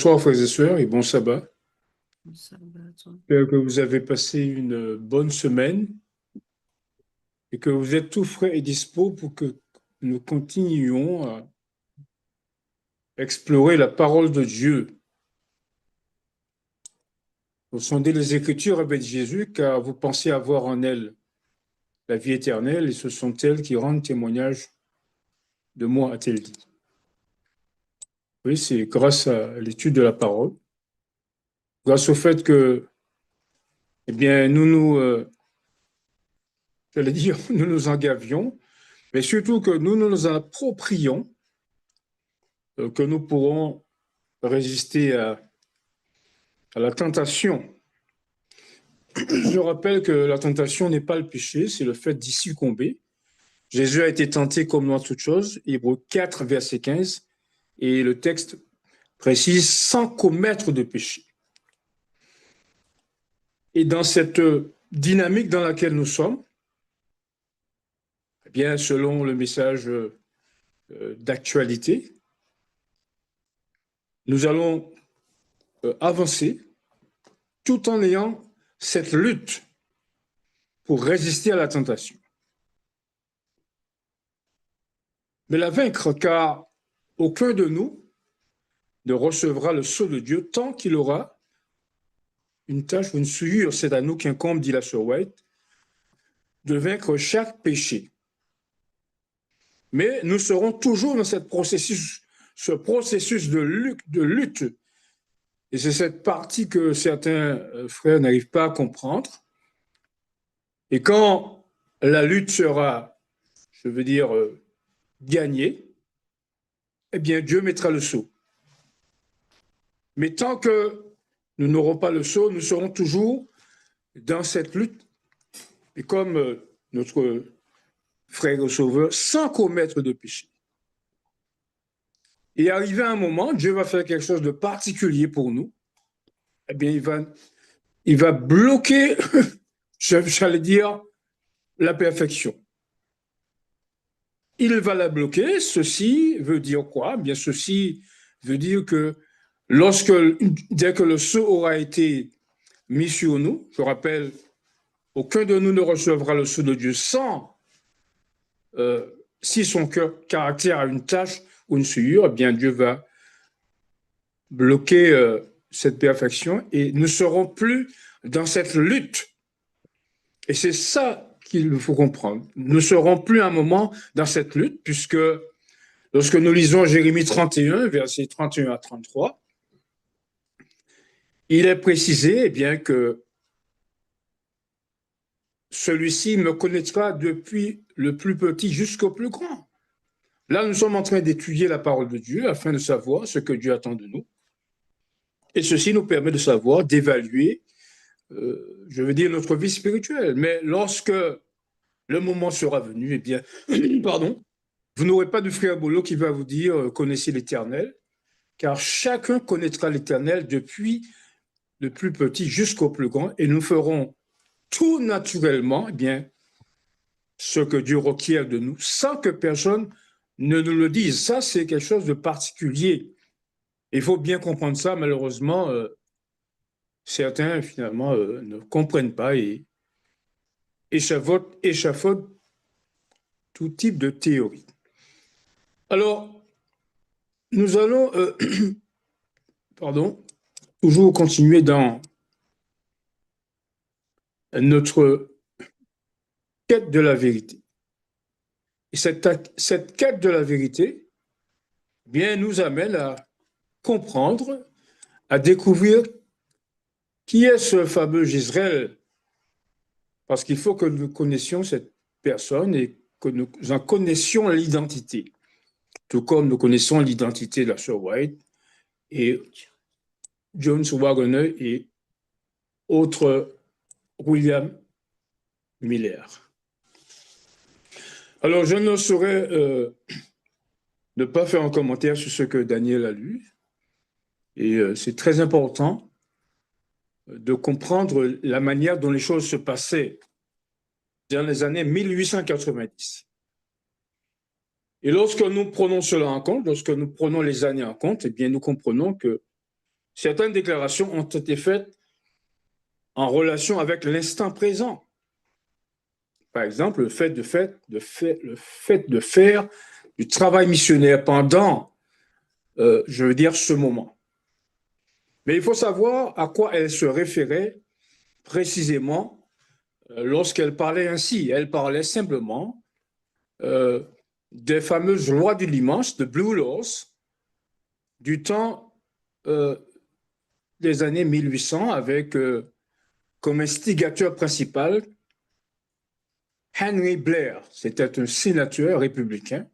Bonsoir frères et sœurs et bon sabbat. Ça va, toi. J'espère que vous avez passé une bonne semaine et que vous êtes tout frais et dispo pour que nous continuions à explorer la parole de Dieu, pour sonder les Écritures avec Jésus, car vous pensez avoir en elles la vie éternelle et ce sont elles qui rendent témoignage de moi, a-t-elle dit. Oui, c'est grâce à l'étude de la parole, grâce au fait que, eh bien, j'allais dire, nous nous engavions, mais surtout que nous nous approprions, que nous pourrons résister à la tentation. Je rappelle que la tentation n'est pas le péché, c'est le fait d'y succomber. Jésus a été tenté comme dans toute chose, Hébreux 4, verset 15, et le texte précise sans commettre de péché. Et dans cette dynamique dans laquelle nous sommes, eh bien, selon le message d'actualité, nous allons avancer tout en ayant cette lutte pour résister à la tentation. Mais la vaincre, car aucun de nous ne recevra le sceau de Dieu tant qu'il aura une tâche ou une souillure. C'est à nous qu'incombe, dit la sœur White, de vaincre chaque péché. Mais nous serons toujours dans ce processus de lutte. Et c'est cette partie que certains frères n'arrivent pas à comprendre. Et quand la lutte sera, je veux dire, gagnée, eh bien, Dieu mettra le sceau. Mais tant que nous n'aurons pas le sceau, nous serons toujours dans cette lutte. Et comme notre frère au sauveur, sans commettre de péché. Et arrivé à un moment, Dieu va faire quelque chose de particulier pour nous. Eh bien, il va bloquer, j'allais dire, la perfection. Il va la bloquer. Ceci veut dire quoi? Eh bien, ceci veut dire que dès que le sceau aura été mis sur nous, je rappelle, aucun de nous ne recevra le sceau de Dieu sans, si son caractère a une tache ou une souillure, eh bien, Dieu va bloquer cette perfection et nous ne serons plus dans cette lutte. Et c'est ça qu'il faut comprendre. Nous ne serons plus un moment dans cette lutte, puisque lorsque nous lisons Jérémie 31, versets 31 à 33, il est précisé eh bien, que celui-ci me connaîtra depuis le plus petit jusqu'au plus grand. Là, nous sommes en train d'étudier la parole de Dieu afin de savoir ce que Dieu attend de nous. Et ceci nous permet de savoir, d'évaluer, je veux dire, notre vie spirituelle. Mais lorsque le moment sera venu, eh bien, pardon, vous n'aurez pas de frère Bolo qui va vous dire connaissez l'Éternel, car chacun connaîtra l'Éternel depuis le plus petit jusqu'au plus grand, et nous ferons tout naturellement, eh bien, ce que Dieu requiert de nous, sans que personne ne nous le dise. Ça, c'est quelque chose de particulier. Il faut bien comprendre ça. Malheureusement, certains finalement ne comprennent pas et échafaudent tout type de théorie. Alors, nous allons, pardon, toujours continuer dans notre quête de la vérité. Et cette quête de la vérité, bien, nous amène à comprendre, à découvrir qui est ce fameux Gisraël, parce qu'il faut que nous connaissions cette personne et que nous en connaissions l'identité, tout comme nous connaissons l'identité de la sœur White et Jones Wagner et autres William Miller. Alors, je ne saurais ne pas faire un commentaire sur ce que Daniel a lu. Et c'est très important de comprendre la manière dont les choses se passaient dans les années 1890. Et lorsque nous prenons cela en compte, lorsque nous prenons les années en compte, eh bien, nous comprenons que certaines déclarations ont été faites en relation avec l'instant présent. Par exemple, le fait de faire du travail missionnaire pendant, je veux dire, ce moment. Mais il faut savoir à quoi elle se référait précisément lorsqu'elle parlait ainsi. Elle parlait simplement des fameuses lois du dimanche, de Blue Laws, du temps des années 1800, avec comme instigateur principal Henry Blair. C'était un sénateur républicain,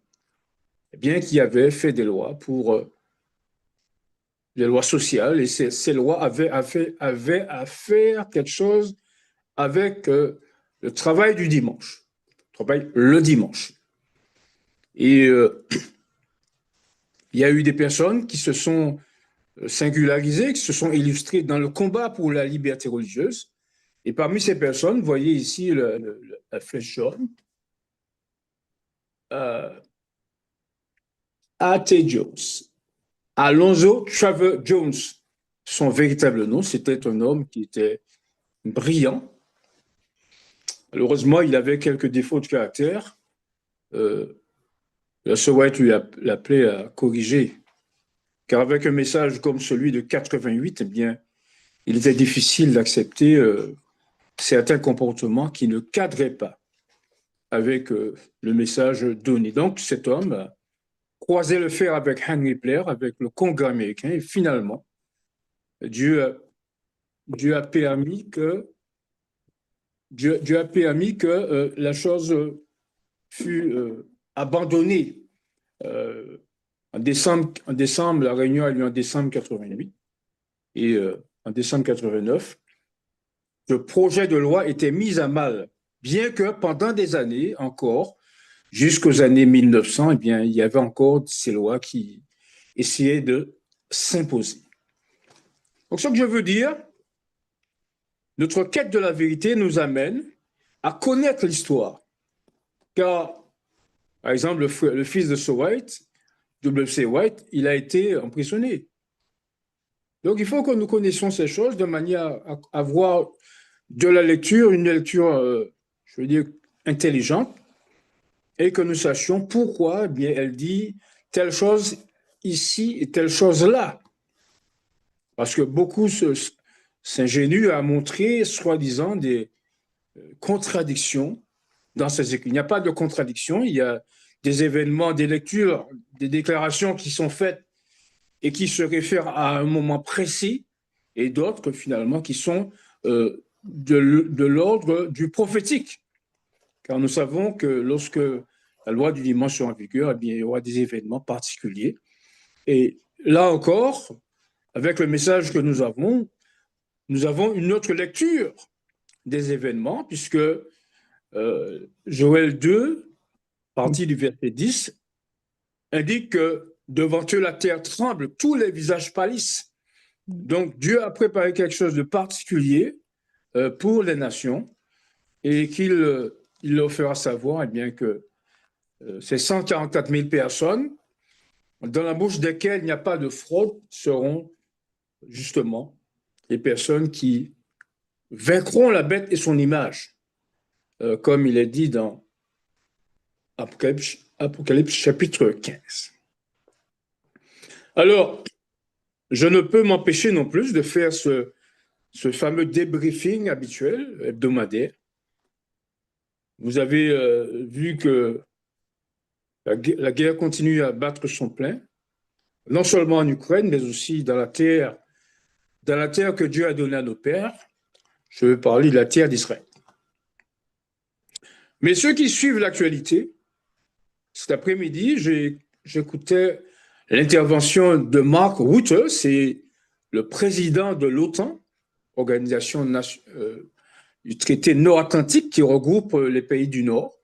eh bien, qui avait fait des lois pour des lois sociales, et ces lois avaient à faire quelque chose avec le travail du dimanche, le travail le dimanche. Et il y a eu des personnes qui se sont singularisées, qui se sont illustrées dans le combat pour la liberté religieuse. Et parmi ces personnes, vous voyez ici la flèche jaune, A.T. Jones. Alonzo Trevor Jones, son véritable nom, c'était un homme qui était brillant. Malheureusement, il avait quelques défauts de caractère. La White lui a appelé à corriger, car avec un message comme celui de 88, eh bien, il était difficile d'accepter certains comportements qui ne cadraient pas avec le message donné. Donc, cet homme a croisé le fer avec Henry Blair, avec le Congrès américain, et finalement, Dieu a permis que la chose fut abandonnée. En décembre, la réunion a eu lieu en décembre 88 et en décembre 89, le projet de loi était mis à mal, bien que pendant des années encore, jusqu'aux années 1900, eh bien, il y avait encore ces lois qui essayaient de s'imposer. Donc, ce que je veux dire, notre quête de la vérité nous amène à connaître l'histoire. Car, par exemple, le fils de Sir White, W.C. White, il a été emprisonné. Donc, il faut que nous connaissions ces choses de manière à avoir de la lecture, une lecture, je veux dire, intelligente, et que nous sachions pourquoi, eh bien, elle dit telle chose ici et telle chose là. Parce que beaucoup s'ingénuent à montrer, soi-disant, des contradictions dans ces écrits. Il n'y a pas de contradiction, il y a des événements, des lectures, des déclarations qui sont faites et qui se réfèrent à un moment précis, et d'autres, finalement, qui sont de l'ordre du prophétique. Car nous savons que lorsque la loi du dimanche sera en vigueur, eh bien, il y aura des événements particuliers. Et là encore, avec le message que nous avons une autre lecture des événements, puisque Joël 2, partie du verset 10, indique que devant eux la terre tremble, tous les visages pâlissent. Donc Dieu a préparé quelque chose de particulier pour les nations et qu'il leur fera savoir eh bien, que ces 144 000 personnes, dans la bouche desquelles il n'y a pas de fraude, seront justement les personnes qui vaincront la bête et son image, comme il est dit dans Apocalypse chapitre 15. Alors, je ne peux m'empêcher non plus de faire ce fameux débriefing habituel, hebdomadaire. Vous avez vu que la guerre continue à battre son plein, non seulement en Ukraine, mais aussi dans la terre que Dieu a donnée à nos pères. Je veux parler de la terre d'Israël. Mais ceux qui suivent l'actualité, cet après-midi, j'écoutais l'intervention de Mark Rutte, c'est le président de l'OTAN, organisation du traité nord-atlantique qui regroupe les pays du Nord,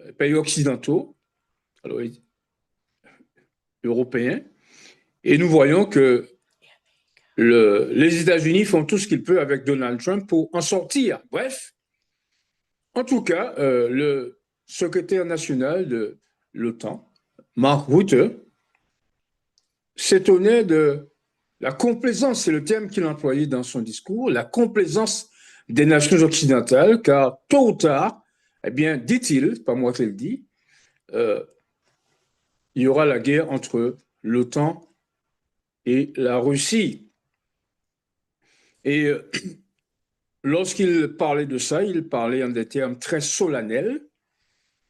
les pays occidentaux, alors, européens. Et nous voyons que les États-Unis font tout ce qu'ils peuvent avec Donald Trump pour en sortir. Bref, en tout cas, le secrétaire national de l'OTAN, Mark Rutte, s'étonnait de La complaisance, c'est le terme qu'il a employé dans son discours, la complaisance des nations occidentales, car tôt ou tard, eh bien, dit-il, pas moi qui le dis, euh, il y aura la guerre entre l'OTAN et la Russie. Et lorsqu'il parlait de ça, il parlait en des termes très solennels.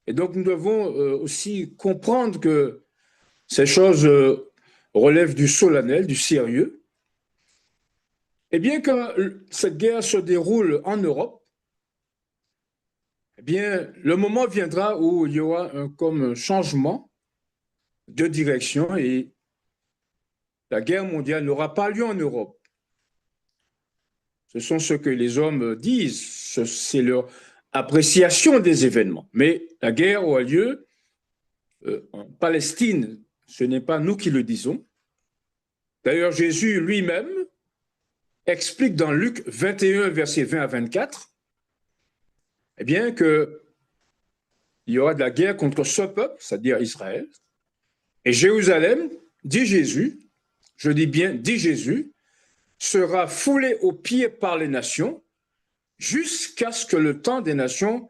Et donc, nous devons aussi comprendre que ces choses relèvent du solennel, du sérieux. Et bien que cette guerre se déroule en Europe, eh bien, le moment viendra où il y aura comme un changement de direction et la guerre mondiale n'aura pas lieu en Europe. Ce sont ce que les hommes disent, c'est leur appréciation des événements. Mais la guerre aura lieu en Palestine, ce n'est pas nous qui le disons. D'ailleurs, Jésus lui-même explique dans Luc 21, versets 20 à 24, eh bien, qu'il y aura de la guerre contre ce peuple, c'est-à-dire Israël, et Jérusalem, dit Jésus, je dis bien, dit Jésus, sera foulée aux pieds par les nations jusqu'à ce que le temps des nations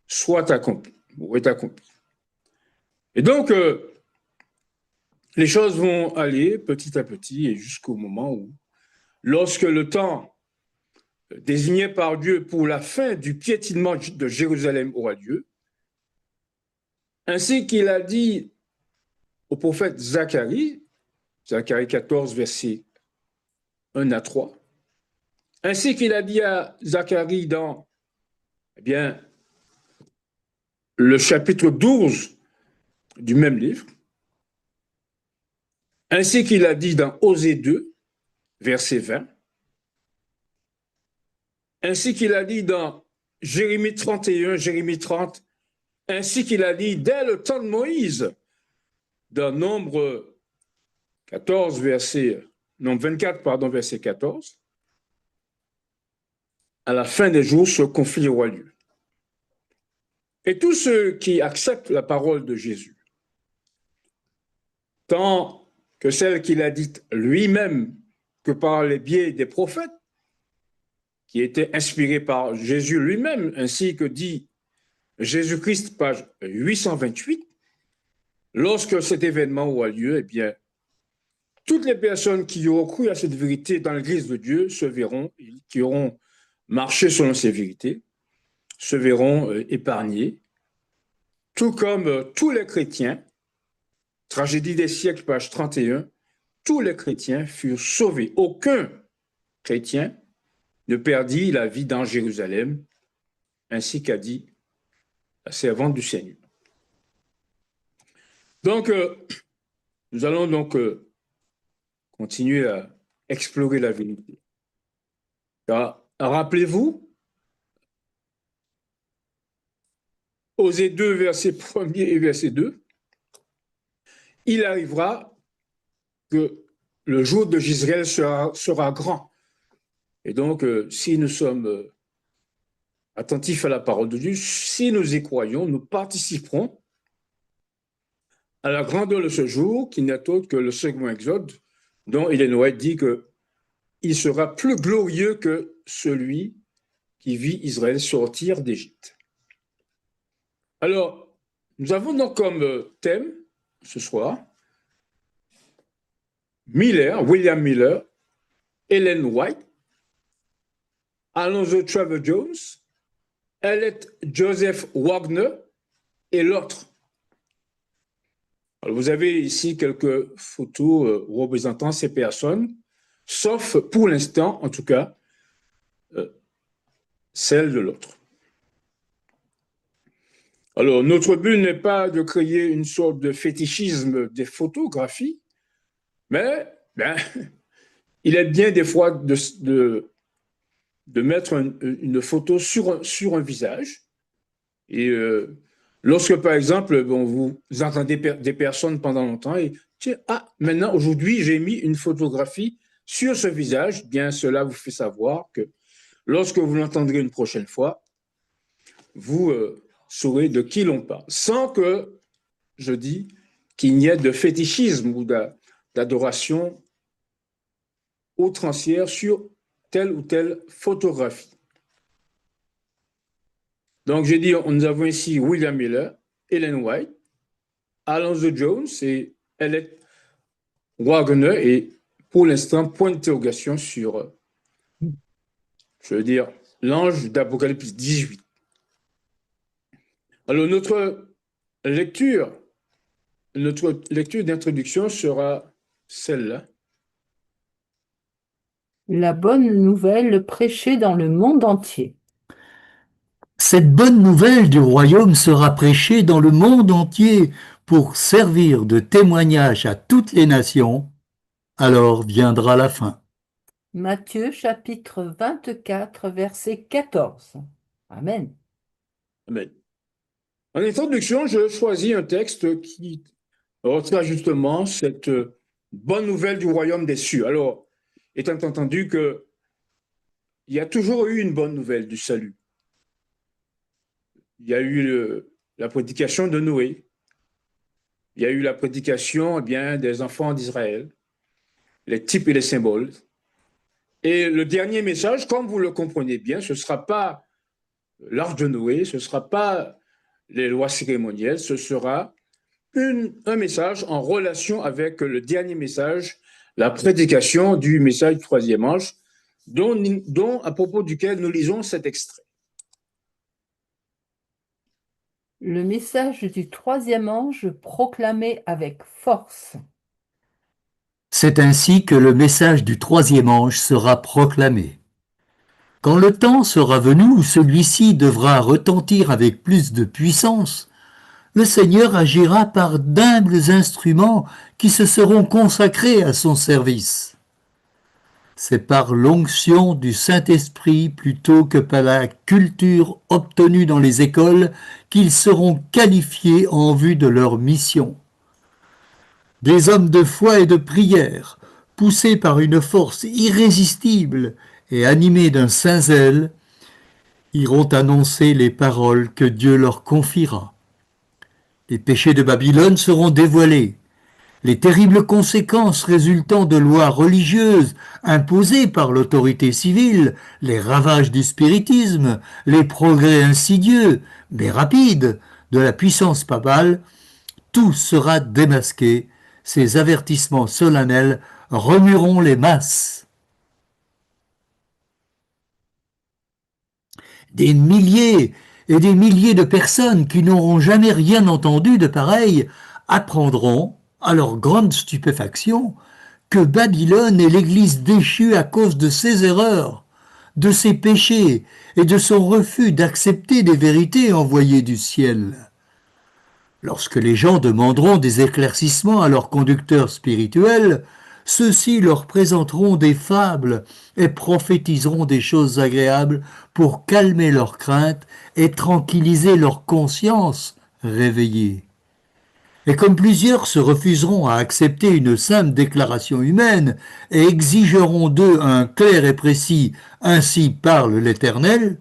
soit accompli, ou est accompli. Et donc, les choses vont aller petit à petit et jusqu'au moment où, lorsque le temps désigné par Dieu pour la fin du piétinement de Jérusalem aura lieu, ainsi qu'il a dit au prophète Zacharie, Zacharie 14, versets 1 à 3, ainsi qu'il a dit à Zacharie dans eh bien, le chapitre 12 du même livre, ainsi qu'il a dit dans Osée 2, verset 20, ainsi qu'il a dit dans Jérémie 31, Jérémie 30, ainsi qu'il a dit dès le temps de Moïse, dans Nombre 14, verset, non, 24, pardon, verset 14, à la fin des jours, ce conflit aura lieu. Et tous ceux qui acceptent la parole de Jésus, tant que celle qu'il a dite lui-même que par les biais des prophètes, qui étaient inspirés par Jésus lui-même, ainsi que dit Jésus-Christ, page 828, lorsque cet événement aura lieu, eh bien, toutes les personnes qui auront cru à cette vérité dans l'Église de Dieu se verront, qui auront marché selon ces vérités, se verront épargnées, tout comme tous les chrétiens, tragédie des siècles, page 31, tous les chrétiens furent sauvés. Aucun chrétien ne perdit la vie dans Jérusalem, ainsi qu'a dit la servante du Seigneur. Donc, nous allons donc continuer à explorer la vérité. Car, rappelez-vous, Osée 2, verset 1er et verset 2, il arrivera que le jour de Gisraël sera grand. Et donc, si nous sommes attentifs à la parole de Dieu, si nous y croyons, nous participerons à la grandeur de ce jour, qui n'est autre que le second exode, dont Ellen White dit qu'il sera plus glorieux que celui qui vit Israël sortir d'Égypte. Alors, nous avons donc comme thème ce soir William Miller, Ellen White, Alonzo Trevor Jones, Elliot Joseph Wagner et l'autre. Vous avez ici quelques photos représentant ces personnes, sauf pour l'instant, en tout cas, celle de l'autre. Alors, notre but n'est pas de créer une sorte de fétichisme des photographies, mais il est bien des fois de mettre une photo sur un visage. Et lorsque, par exemple, vous entendez des personnes pendant longtemps et tiens, maintenant, aujourd'hui, j'ai mis une photographie sur ce visage, bien cela vous fait savoir que lorsque vous l'entendrez une prochaine fois, vous saurez de qui l'on parle, sans que, je dis, qu'il n'y ait de fétichisme ou d'adoration outrancière sur telle ou telle photographie. Donc, j'ai dit, nous avons ici William Miller, Ellen White, Alonzo Jones et Elliot Wagner. Et pour l'instant, point d'interrogation sur, je veux dire, l'ange d'Apocalypse 18. Alors, notre lecture d'introduction sera celle-là. La bonne nouvelle prêchée dans le monde entier. Cette bonne nouvelle du royaume sera prêchée dans le monde entier pour servir de témoignage à toutes les nations. Alors viendra la fin. Matthieu chapitre 24, verset 14. Amen. Amen. En introduction, je choisis un texte qui retrace justement cette bonne nouvelle du royaume des cieux. Alors, étant entendu qu'il y a toujours eu une bonne nouvelle du salut. Il y a eu la prédication de Noé. Il y a eu la prédication des enfants d'Israël, les types et les symboles. Et le dernier message, comme vous le comprenez bien, ce ne sera pas l'arche de Noé, ce ne sera pas les lois cérémonielles, ce sera un message en relation avec le dernier message, la prédication du message du troisième ange, dont à propos duquel nous lisons cet extrait. Le message du troisième ange proclamé avec force. C'est ainsi que le message du troisième ange sera proclamé. Quand le temps sera venu où celui-ci devra retentir avec plus de puissance, le Seigneur agira par d'humbles instruments qui se seront consacrés à son service. C'est par l'onction du Saint-Esprit plutôt que par la culture obtenue dans les écoles qu'ils seront qualifiés en vue de leur mission. Des hommes de foi et de prière, poussés par une force irrésistible et animés d'un saint zèle, iront annoncer les paroles que Dieu leur confiera. Les péchés de Babylone seront dévoilés. Les terribles conséquences résultant de lois religieuses imposées par l'autorité civile, les ravages du spiritisme, les progrès insidieux, mais rapides, de la puissance papale, tout sera démasqué. Ces avertissements solennels remueront les masses. Des milliers et des milliers de personnes qui n'auront jamais rien entendu de pareil apprendront, à leur grande stupéfaction, que Babylone est l'Église déchue à cause de ses erreurs, de ses péchés et de son refus d'accepter des vérités envoyées du ciel. Lorsque les gens demanderont des éclaircissements à leurs conducteurs spirituels, ceux-ci leur présenteront des fables et prophétiseront des choses agréables pour calmer leurs craintes et tranquilliser leur conscience réveillée. Et comme plusieurs se refuseront à accepter une simple déclaration humaine et exigeront d'eux un clair et précis « Ainsi parle l'Éternel »,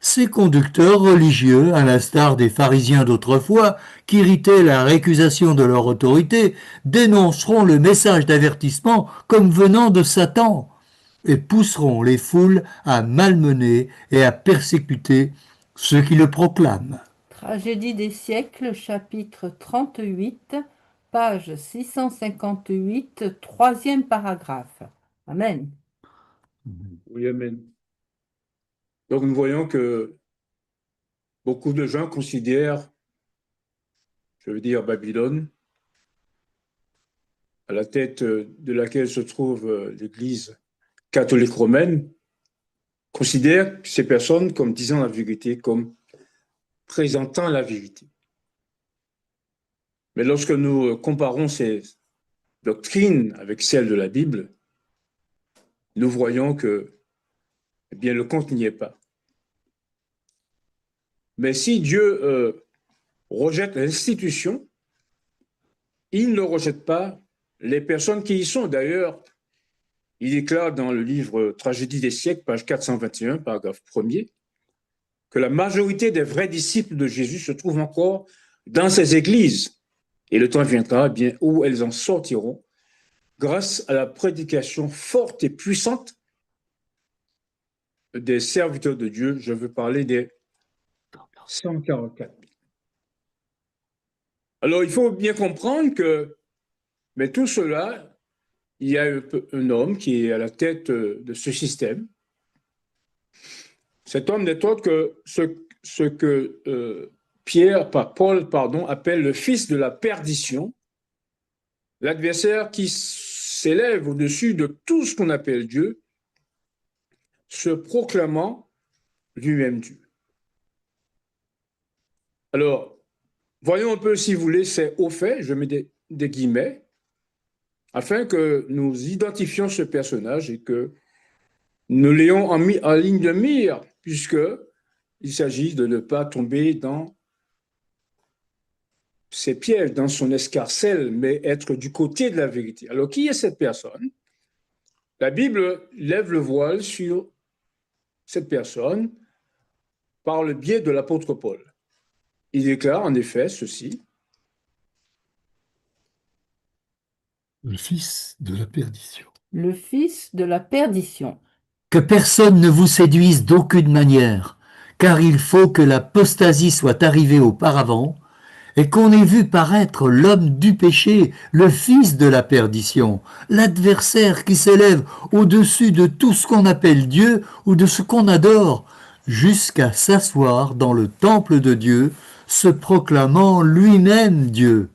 ces conducteurs religieux, à l'instar des pharisiens d'autrefois, qui irritaient la récusation de leur autorité, dénonceront le message d'avertissement comme venant de Satan et pousseront les foules à malmener et à persécuter ceux qui le proclament. Tragédie des siècles, chapitre 38, page 658, troisième paragraphe. Amen. Oui, amen. Donc, nous voyons que beaucoup de gens considèrent, je veux dire, Babylone, à la tête de laquelle se trouve l'Église catholique romaine, considèrent ces personnes comme disant la vérité, comme présentant la vérité. Mais lorsque nous comparons ces doctrines avec celles de la Bible, nous voyons que, eh bien, le compte n'y est pas. Mais si Dieu rejette l'institution, il ne rejette pas les personnes qui y sont. D'ailleurs, il déclare dans le livre Tragédie des siècles, page 421, paragraphe 1er, que la majorité des vrais disciples de Jésus se trouvent encore dans ces églises. Et le temps viendra, eh bien, où elles en sortiront grâce à la prédication forte et puissante des serviteurs de Dieu. Je veux parler des 144 000. Alors, il faut bien comprendre que, mais tout cela, il y a un homme qui est à la tête de ce système. Cet homme n'est autre que ce que Paul, appelle le fils de la perdition, l'adversaire qui s'élève au-dessus de tout ce qu'on appelle Dieu, se proclamant lui-même Dieu. Alors, voyons un peu, si vous voulez, c'est au fait, je mets des guillemets, afin que nous identifions ce personnage et que nous l'ayons en ligne de mire, puisqu'il s'agit de ne pas tomber dans ses pièges, dans son escarcelle, mais être du côté de la vérité. Alors, qui est cette personne? La Bible lève le voile sur cette personne par le biais de l'apôtre Paul. Il déclare en effet ceci. Le fils de la perdition. Le fils de la perdition. Que personne ne vous séduise d'aucune manière, car il faut que l'apostasie soit arrivée auparavant, et qu'on ait vu paraître l'homme du péché, le fils de la perdition, l'adversaire qui s'élève au-dessus de tout ce qu'on appelle Dieu ou de ce qu'on adore, jusqu'à s'asseoir dans le temple de Dieu, se proclamant lui-même Dieu.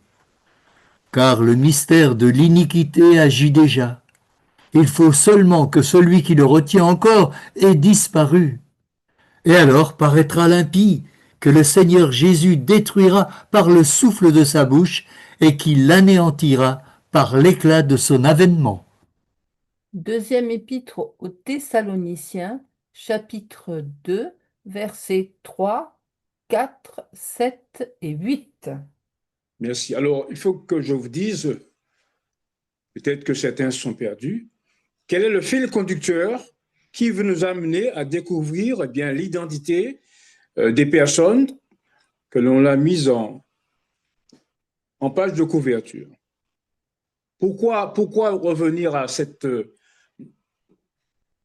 Car le mystère de l'iniquité agit déjà. Il faut seulement que celui qui le retient encore ait disparu. Et alors paraîtra l'impie, que le Seigneur Jésus détruira par le souffle de sa bouche et qui l'anéantira par l'éclat de son avènement. Deuxième épître aux Thessaloniciens, chapitre 2, versets 3, 4, 7 et 8. Merci. Alors, il faut que je vous dise, peut-être que certains sont perdus, quel est le fil conducteur qui veut nous amener à découvrir l'identité des personnes que l'on a mises en page de couverture. Pourquoi revenir à cette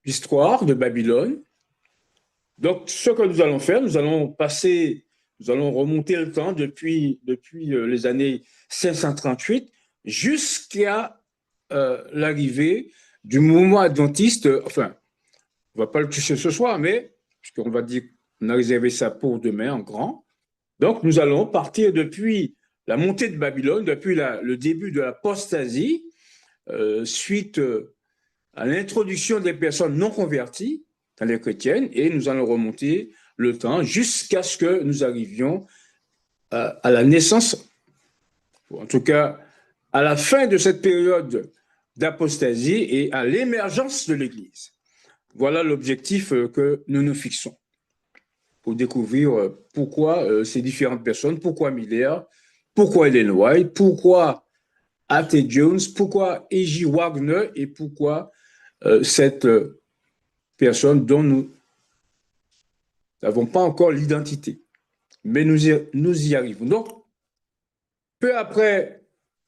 histoire de Babylone? Donc, ce que nous allons faire, nous allons remonter le temps depuis les années 538 jusqu'à l'arrivée du mouvement adventiste. Enfin, on ne va pas le toucher ce soir, mais puisqu'on va dire qu'on a réservé ça pour demain en grand. Donc, nous allons partir depuis la montée de Babylone, depuis le début de l'apostasie, suite à l'introduction des personnes non converties dans les chrétiennes, et nous allons remonter le temps jusqu'à ce que nous arrivions à la naissance, ou en tout cas à la fin de cette période d'apostasie et à l'émergence de l'Église. Voilà l'objectif que nous nous fixons pour découvrir pourquoi ces différentes personnes, pourquoi Miller, pourquoi Ellen White, pourquoi A.T. Jones, pourquoi E.J. Wagner et pourquoi cette personne dont nous n'avons pas encore l'identité. Mais nous y arrivons. Donc, peu après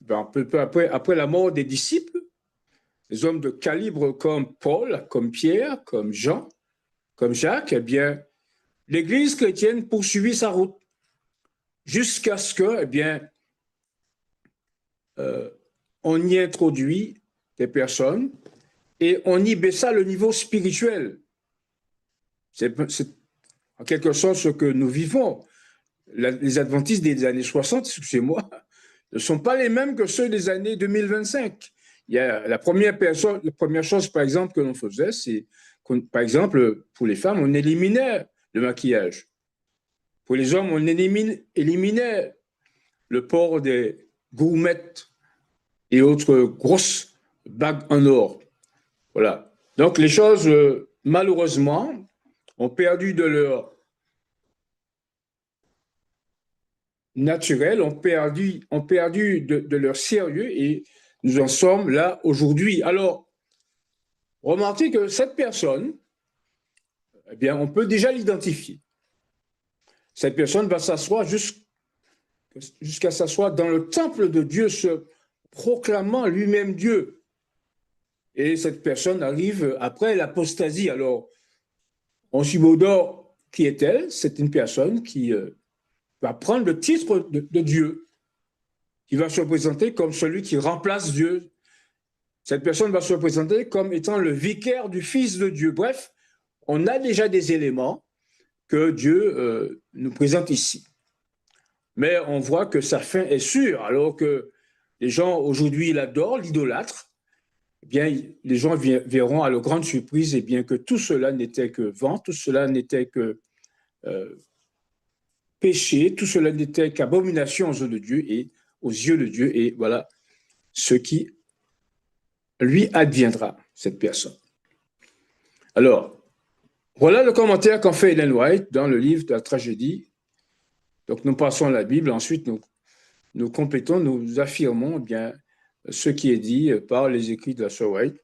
la mort des disciples, des hommes de calibre comme Paul, comme Pierre, comme Jean, comme Jacques, eh bien, l'Église chrétienne poursuivit sa route jusqu'à ce que, on y introduit des personnes et on y baissa le niveau spirituel. C'est en quelque sorte ce que nous vivons. Les adventistes des années 60, excusez-moi, ne sont pas les mêmes que ceux des années 2025. Il y a la première chose, par exemple, que l'on faisait, c'est, par exemple, pour les femmes, on éliminait le maquillage. Pour les hommes, on éliminait le port des gourmettes et autres grosses bagues en or. Voilà. Donc, les choses, malheureusement, ont perdu de leur naturel, ont perdu de leur sérieux et nous en sommes là aujourd'hui. Alors, remarquez que cette personne, on peut déjà l'identifier. Cette personne va s'asseoir jusqu'à s'asseoir dans le temple de Dieu, se proclamant lui-même Dieu. Et cette personne arrive après l'apostasie. Alors, on subodore qui est-elle? C'est une personne qui va prendre le titre de Dieu, qui va se présenter comme celui qui remplace Dieu. Cette personne va se présenter comme étant le vicaire du Fils de Dieu. Bref, on a déjà des éléments que Dieu nous présente ici. Mais on voit que sa fin est sûre, alors que les gens aujourd'hui l'adorent, l'idolâtrent. Eh bien, les gens verront à leur grande surprise eh bien, que tout cela n'était que vent, tout cela n'était que péché, tout cela n'était qu'abomination aux yeux de Dieu et aux yeux de Dieu. Et voilà ce qui lui adviendra, cette personne. Alors, voilà le commentaire qu'en fait Ellen White dans le livre de la tragédie. Donc, nous passons à la Bible. Ensuite, nous complétons, nous affirmons eh bien ce qui est dit par les écrits de la sœur White,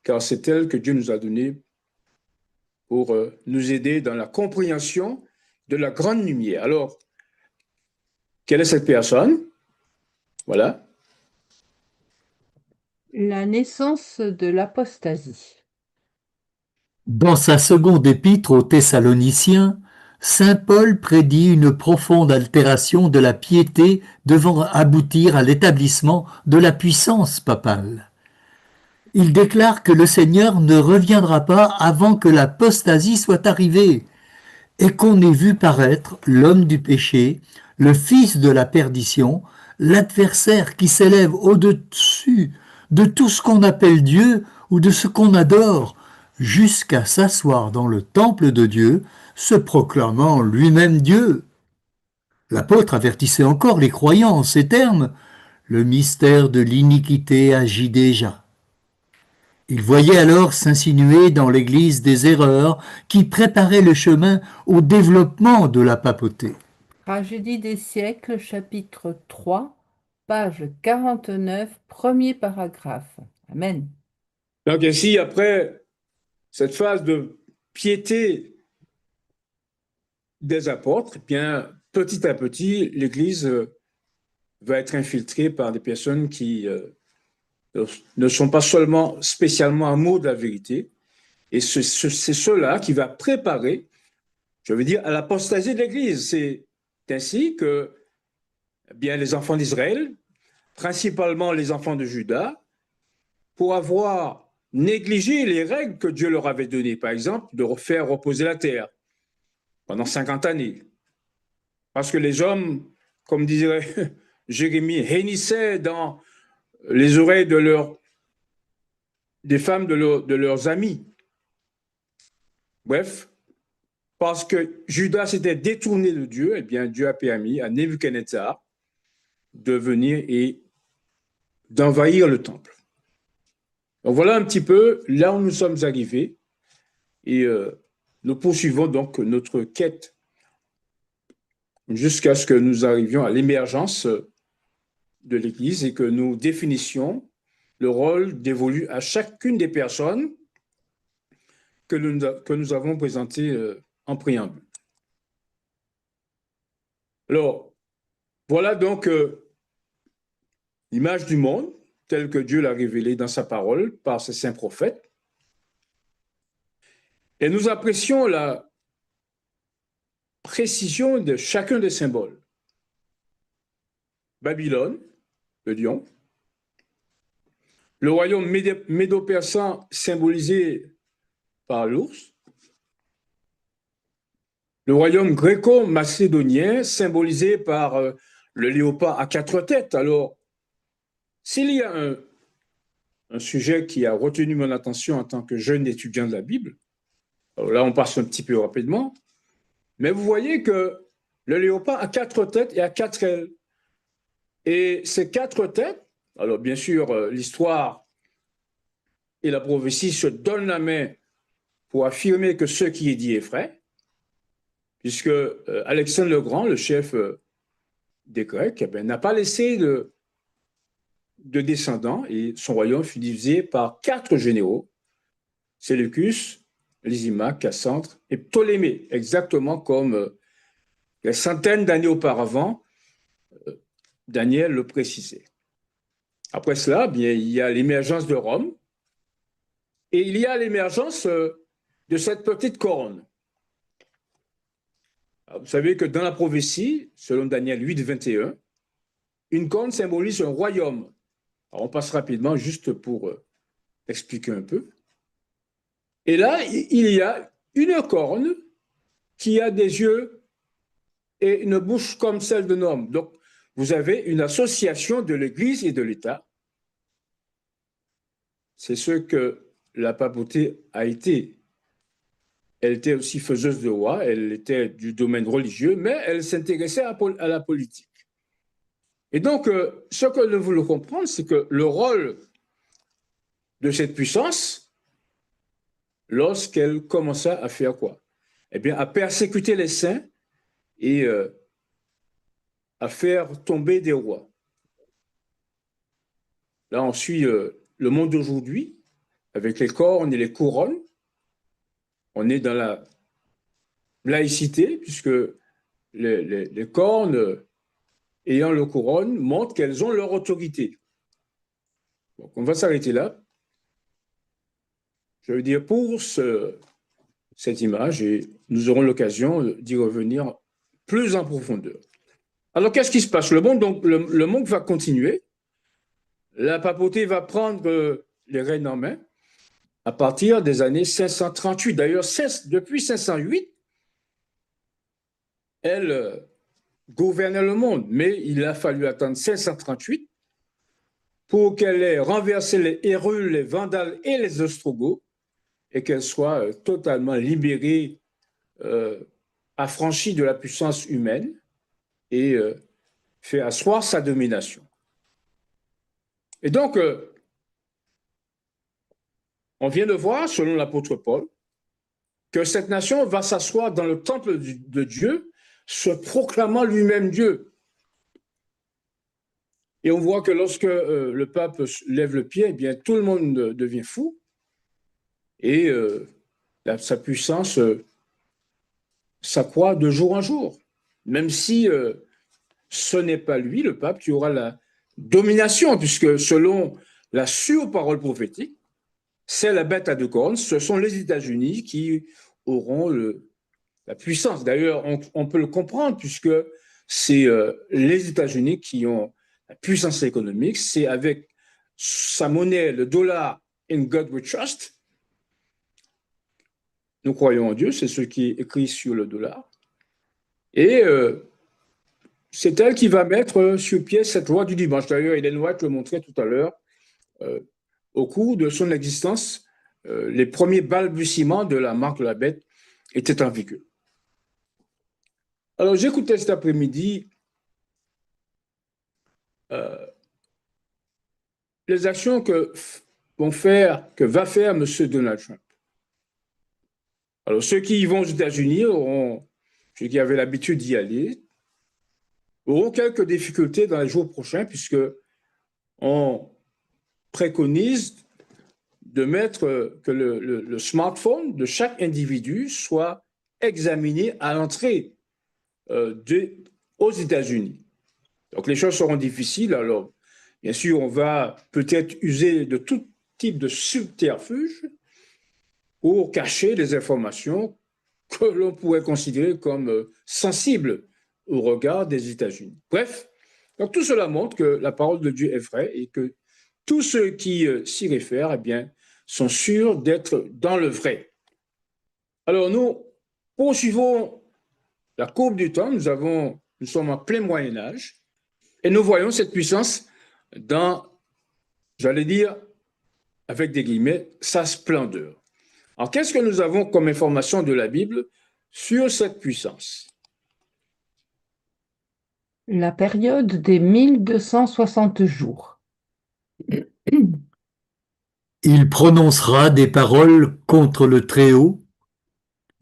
car c'est elle que Dieu nous a donné pour nous aider dans la compréhension de la grande lumière. Alors, quelle est cette personne? Voilà. La naissance de l'apostasie. Dans sa seconde épître aux Thessaloniciens, saint Paul prédit une profonde altération de la piété devant aboutir à l'établissement de la puissance papale. Il déclare que le Seigneur ne reviendra pas avant que l'apostasie soit arrivée et qu'on ait vu paraître l'homme du péché, le fils de la perdition, l'adversaire qui s'élève au-dessus de tout ce qu'on appelle Dieu ou de ce qu'on adore, jusqu'à s'asseoir dans le temple de Dieu, se proclamant lui-même Dieu. L'apôtre avertissait encore les croyants en ces termes: le mystère de l'iniquité agit déjà. Il voyait alors s'insinuer dans l'Église des erreurs qui préparaient le chemin au développement de la papauté. Tragédie des siècles, chapitre 3, page 49, premier paragraphe. Amen. Donc ainsi, après cette phase de piété des apôtres, eh bien, petit à petit, l'Église va être infiltrée par des personnes qui ne sont pas seulement spécialement amoureux de la vérité, et c'est cela qui va préparer, je veux dire, à l'apostasie de l'Église. C'est ainsi que eh bien, les enfants d'Israël, principalement les enfants de Juda, pour avoir négligé les règles que Dieu leur avait données, par exemple, de faire reposer la terre pendant 50 années. Parce que les hommes, comme dirait Jérémie, hennissaient dans les oreilles des femmes de leurs amis. Bref, parce que Judas s'était détourné de Dieu, eh bien, Dieu a permis à Nebuchadnezzar de venir et d'envahir le temple. Donc voilà un petit peu là où nous sommes arrivés et nous poursuivons donc notre quête jusqu'à ce que nous arrivions à l'émergence de l'Église et que nous définissions le rôle dévolu à chacune des personnes que nous avons présentées en préambule. Alors, voilà donc l'image du monde telle que Dieu l'a révélée dans sa parole par ses saints prophètes. Et nous apprécions la précision de chacun des symboles. Babylone, le lion, le royaume médo-persan symbolisé par l'ours, le royaume gréco-macédonien symbolisé par le léopard à 4 têtes. Alors, s'il y a un sujet qui a retenu mon attention en tant que jeune étudiant de la Bible, alors là on passe un petit peu rapidement, mais vous voyez que le léopard a 4 têtes et a 4 ailes. Et ces 4 têtes, alors bien sûr l'histoire et la prophétie se donnent la main pour affirmer que ce qui est dit est vrai, puisque Alexandre le Grand, le chef des Grecs, eh n'a pas laissé de descendants et son royaume fut divisé par 4 généraux, Séleucus, Lysimaque, Cassandre et Ptolémée, exactement comme des centaines d'années auparavant, Daniel le précisait. Après cela, bien, il y a l'émergence de Rome, Et il y a l'émergence de cette petite corne. Vous savez que dans la prophétie, selon Daniel 8, 21, une corne symbolise un royaume. Alors, on passe rapidement juste pour expliquer un peu. Et là, il y a une corne qui a des yeux et une bouche comme celle d'un homme. Donc, vous avez une association de l'Église et de l'État. C'est ce que la papauté a été. Elle était aussi faiseuse de roi, elle était du domaine religieux, mais elle s'intéressait à la politique. Et donc, ce que nous voulons comprendre, c'est que le rôle de cette puissance, lorsqu'elle commença à faire quoi? Eh bien, à persécuter les saints et à faire tomber des rois. Là, on suit le monde d'aujourd'hui, avec les cornes et les couronnes. On est dans la laïcité, puisque les cornes ayant le couronne montrent qu'elles ont leur autorité. Donc, on va s'arrêter là. Je veux dire, pour cette image, et nous aurons l'occasion d'y revenir plus en profondeur. Alors, qu'est-ce qui se passe? Le monde va continuer. La papauté va prendre les rênes en main à partir des années 538. D'ailleurs, depuis 508, elle gouvernait le monde, mais il a fallu attendre 538 pour qu'elle ait renversé les Hérules, les Vandales et les Ostrogoths et qu'elle soit totalement libérée, affranchie de la puissance humaine et fait asseoir sa domination. Et donc, on vient de voir, selon l'apôtre Paul, que cette nation va s'asseoir dans le temple de Dieu, se proclamant lui-même Dieu. Et on voit que lorsque le pape lève le pied, eh bien, tout le monde devient fou et sa puissance s'accroît de jour en jour. Même si ce n'est pas lui, le pape, qui aura la domination, puisque selon la surparole prophétique, c'est la bête à deux cornes, ce sont les États-Unis qui auront la puissance. D'ailleurs, on peut le comprendre, puisque c'est les États-Unis qui ont la puissance économique, c'est avec sa monnaie, le dollar, in God we trust. Nous croyons en Dieu, c'est ce qui est écrit sur le dollar. Et c'est elle qui va mettre sur pied cette loi du dimanche. D'ailleurs, Ellen White le montrait tout à l'heure. Au cours de son existence, les premiers balbutiements de la marque de la bête étaient en vigueur. Alors, j'écoutais cet après-midi les actions que va faire M. Donald Trump. Alors, ceux qui y vont aux États-Unis, ceux qui avaient l'habitude d'y aller, auront quelques difficultés dans les jours prochains, puisque on préconise de mettre que le smartphone de chaque individu soit examiné à l'entrée aux États-Unis. Donc, les choses seront difficiles. Alors, bien sûr, on va peut-être user de tout type de subterfuge pour cacher des informations que l'on pourrait considérer comme sensibles au regard des États-Unis. Bref, donc tout cela montre que la parole de Dieu est vraie et que tous ceux qui s'y réfèrent, eh bien, sont sûrs d'être dans le vrai. Alors, nous poursuivons la courbe du temps. Nous sommes en plein Moyen-Âge et nous voyons cette puissance dans, j'allais dire, avec des guillemets, sa splendeur. Alors, qu'est-ce que nous avons comme information de la Bible sur cette puissance? La période des 1260 jours. Il prononcera des paroles contre le Très-Haut,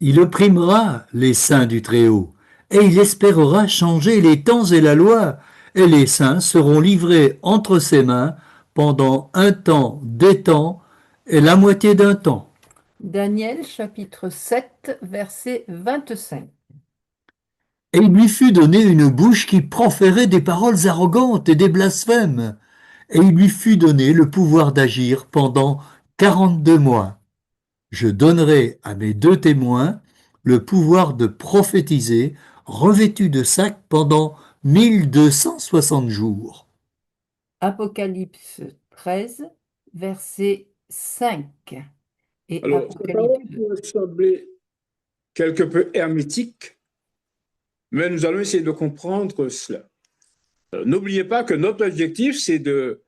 il opprimera les saints du Très-Haut, et il espérera changer les temps et la loi, et les saints seront livrés entre ses mains pendant un temps, des temps, et la moitié d'un temps. Daniel chapitre 7, verset 25. Et il lui fut donné une bouche qui proférait des paroles arrogantes et des blasphèmes, et il lui fut donné le pouvoir d'agir pendant 42 mois. Je donnerai à mes deux témoins le pouvoir de prophétiser, revêtus de sac pendant 1260 jours. Apocalypse 13, verset 5. Et Alors, cette parole Apocalypse, pourrait sembler quelque peu hermétique, mais nous allons essayer de comprendre cela. N'oubliez pas que notre objectif, c'est de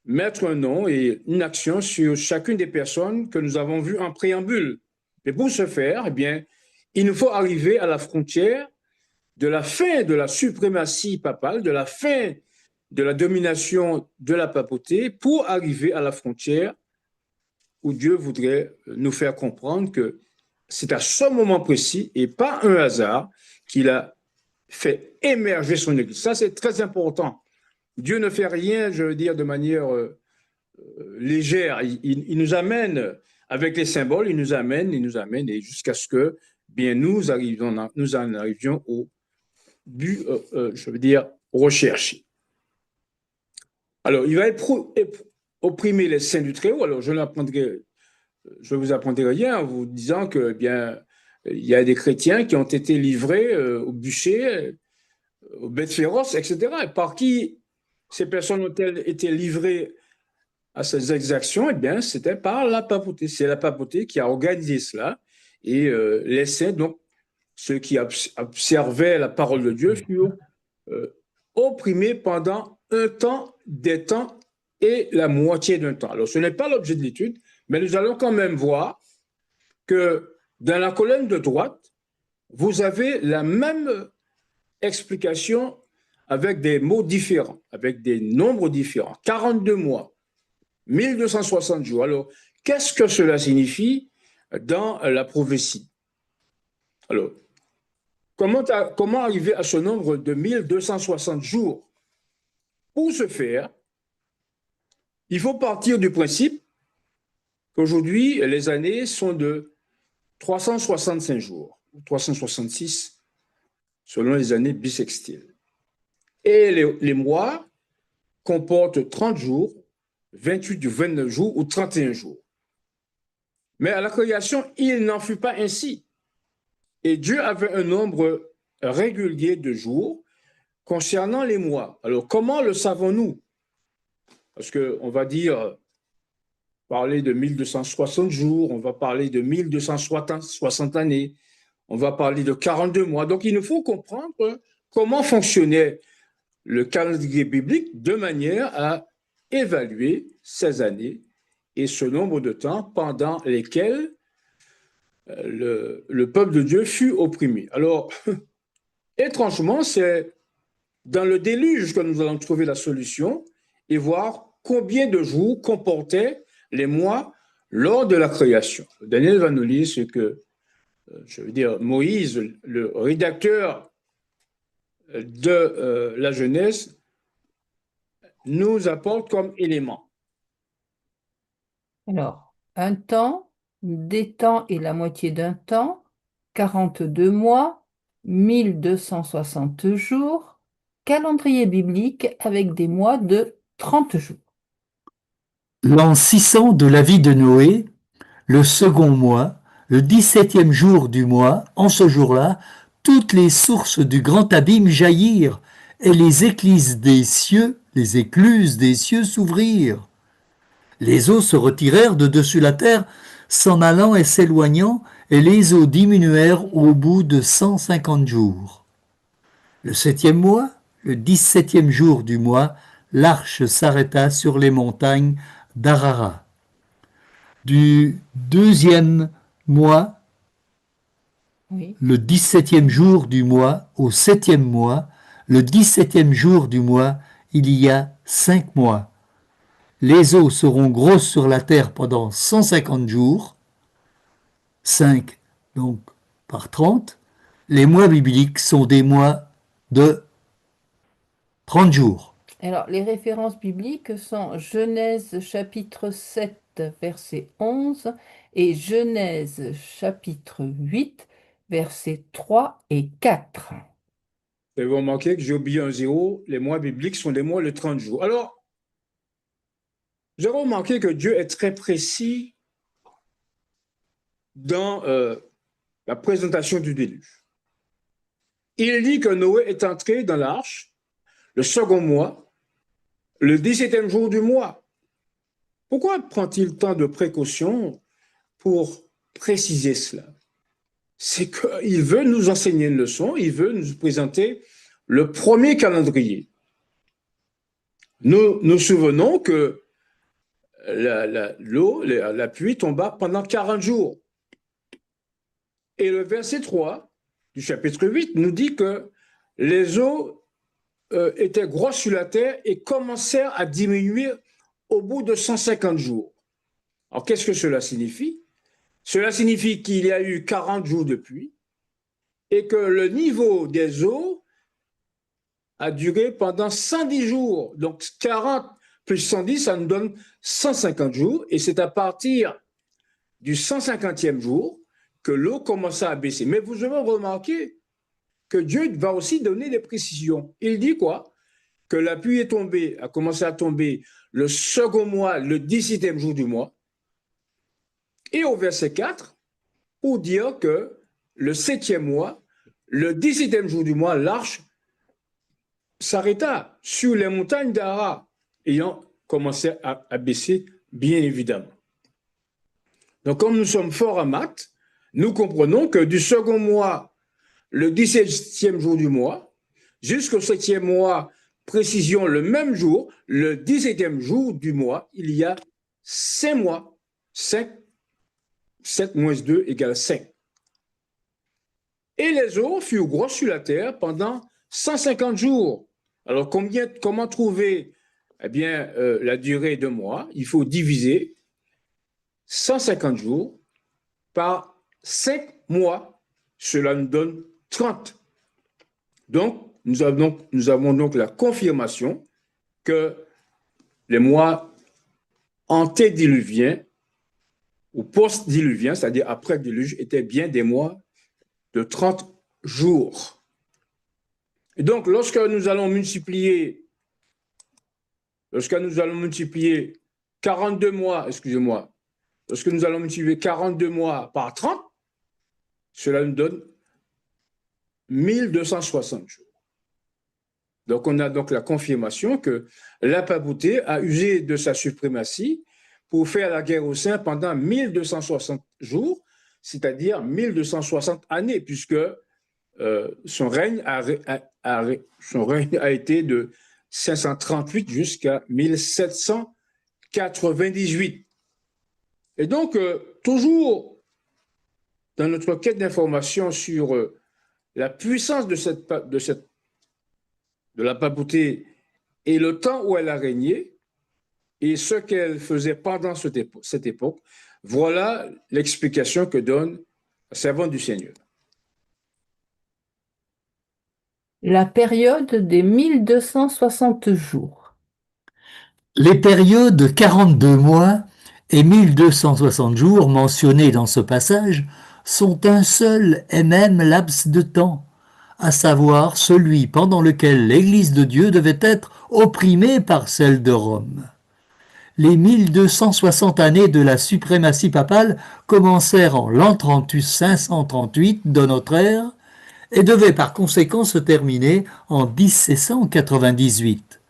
mettre un nom et une action sur chacune des personnes que nous avons vues en préambule. Et pour ce faire, eh bien, il nous faut arriver à la frontière de la fin de la suprématie papale, de la fin de la domination de la papauté, pour arriver à la frontière où Dieu voudrait nous faire comprendre que c'est à ce moment précis et pas un hasard qu'il a fait émerger son Église. Ça, c'est très important. Dieu ne fait rien, je veux dire, de manière légère. Il nous amène avec les symboles, il nous amène, et jusqu'à ce que bien nous en arrivions au but, je veux dire, recherché. Alors, il va opprimer les saints du Très-Haut. Alors, je ne vous apprendrai rien en vous disant que, eh bien, il y a des chrétiens qui ont été livrés au bûcher, aux bêtes féroces, etc. Et par qui ces personnes ont-elles été livrées à ces exactions? Eh bien, c'était par la papauté. C'est la papauté qui a organisé cela. Et les saints, donc, ceux qui observaient la parole de Dieu, furent opprimés pendant un temps, des temps et la moitié d'un temps. Alors, ce n'est pas l'objet de l'étude, mais nous allons quand même voir que dans la colonne de droite, vous avez la même explication avec des mots différents, avec des nombres différents. 42 mois, 1260 jours. Alors, qu'est-ce que cela signifie dans la prophétie? Alors, comment arriver à ce nombre de 1260 jours? Pour ce faire, il faut partir du principe qu'aujourd'hui, les années sont de 365 jours, 366, selon les années bissextiles. Et les mois comportent 30 jours, 28 ou 29 jours ou 31 jours. Mais à la création, il n'en fut pas ainsi. Et Dieu avait un nombre régulier de jours concernant les mois. Alors, comment le savons-nous? Parce qu'on va dire, parler de 1260 jours, on va parler de 1260 années, on va parler de 42 mois. Donc, il nous faut comprendre comment fonctionnait le calendrier biblique de manière à évaluer ces années et ce nombre de temps pendant lesquels le peuple de Dieu fut opprimé. Alors, étrangement, c'est dans le déluge que nous allons trouver la solution et voir combien de jours comportaient les mois lors de la création. Daniel va nous lire ce que, je veux dire, Moïse, le rédacteur de la Genèse, nous apporte comme élément. alors, un temps, des temps et la moitié d'un temps, 42 mois, 1260 jours, calendrier biblique avec des mois de 30 jours. L'an 600 de la vie de Noé, le second mois, le 17e jour du mois, en ce jour-là, toutes les sources du grand abîme jaillirent, et les écluses des cieux s'ouvrirent. Les eaux se retirèrent de dessus la terre, s'en allant et s'éloignant, et les eaux diminuèrent au bout de 150 jours. Le 7e mois, le 17e jour du mois, l'arche s'arrêta sur les montagnes d'Arara. Du 2e mois, Oui. le 17e jour du mois, au 7e mois, le 17e jour du mois, il y a 5 mois. Les eaux seront grosses sur la terre pendant 150 jours, 5 donc par 30. Les mois bibliques sont des mois de 30 jours. Alors, les références bibliques sont Genèse chapitre 7, verset 11 et Genèse chapitre 8, versets 3 et 4. Vous avez remarqué que j'ai oublié un zéro. Les mois bibliques sont des mois de 30 jours. Alors, j'ai remarqué que Dieu est très précis dans la présentation du déluge. Il dit que Noé est entré dans l'arche le second mois, le 17e jour du mois. Pourquoi prend-il tant de précautions pour préciser cela? C'est qu'il veut nous enseigner une leçon, il veut nous présenter le premier calendrier. Nous nous souvenons que la pluie tomba pendant 40 jours. Et le verset 3 du chapitre 8 nous dit que les eaux étaient grosses sur la terre et commencèrent à diminuer au bout de 150 jours. Alors, qu'est-ce que cela signifie? Cela signifie qu'il y a eu 40 jours de pluie et que le niveau des eaux a duré pendant 110 jours. Donc, 40 plus 110, ça nous donne 150 jours. Et c'est à partir du 150e jour que l'eau commença à baisser. Mais vous avez remarqué que Dieu va aussi donner des précisions. Il dit quoi? Que la pluie est tombée, a commencé à tomber le second mois, le 17e jour du mois. Et au verset 4, pour dire que le 7e mois, le 17e jour du mois, l'arche s'arrêta sur les montagnes d'Ara, ayant commencé à baisser, bien évidemment. Donc, comme nous sommes forts en maths, nous comprenons que du second mois, le 17e jour du mois, jusqu'au 7e mois, précision le même jour, le 17e jour du mois, il y a 5 mois. 7 moins 2 égale 5. Et les eaux furent grosses sur la terre pendant 150 jours. Alors, comment trouver la durée de mois? Il faut diviser 150 jours par 5 mois. Cela nous donne 30. Donc, nous avons donc la confirmation que les mois antédiluviens ou post-diluviens, c'est-à-dire après le déluge, étaient bien des mois de 30 jours. Et donc, lorsque nous allons multiplier 42 mois, lorsque nous allons multiplier 42 mois par 30, cela nous donne 1260 jours. Donc, on a donc la confirmation que la papauté a usé de sa suprématie pour faire la guerre aux saints pendant 1260 jours, c'est-à-dire 1260 années, puisque son règne a été de 538 jusqu'à 1798. Et donc, toujours dans notre quête d'information sur la puissance de la papauté et le temps où elle a régné et ce qu'elle faisait pendant cette époque, voilà l'explication que donne la servante du Seigneur. La période des 1260 jours. Les périodes de 42 mois et 1260 jours mentionnées dans ce passage sont un seul et même laps de temps, à savoir celui pendant lequel l'Église de Dieu devait être opprimée par celle de Rome. Les 1260 années de la suprématie papale commencèrent en l'an 538 de notre ère et devaient par conséquent se terminer en 1798.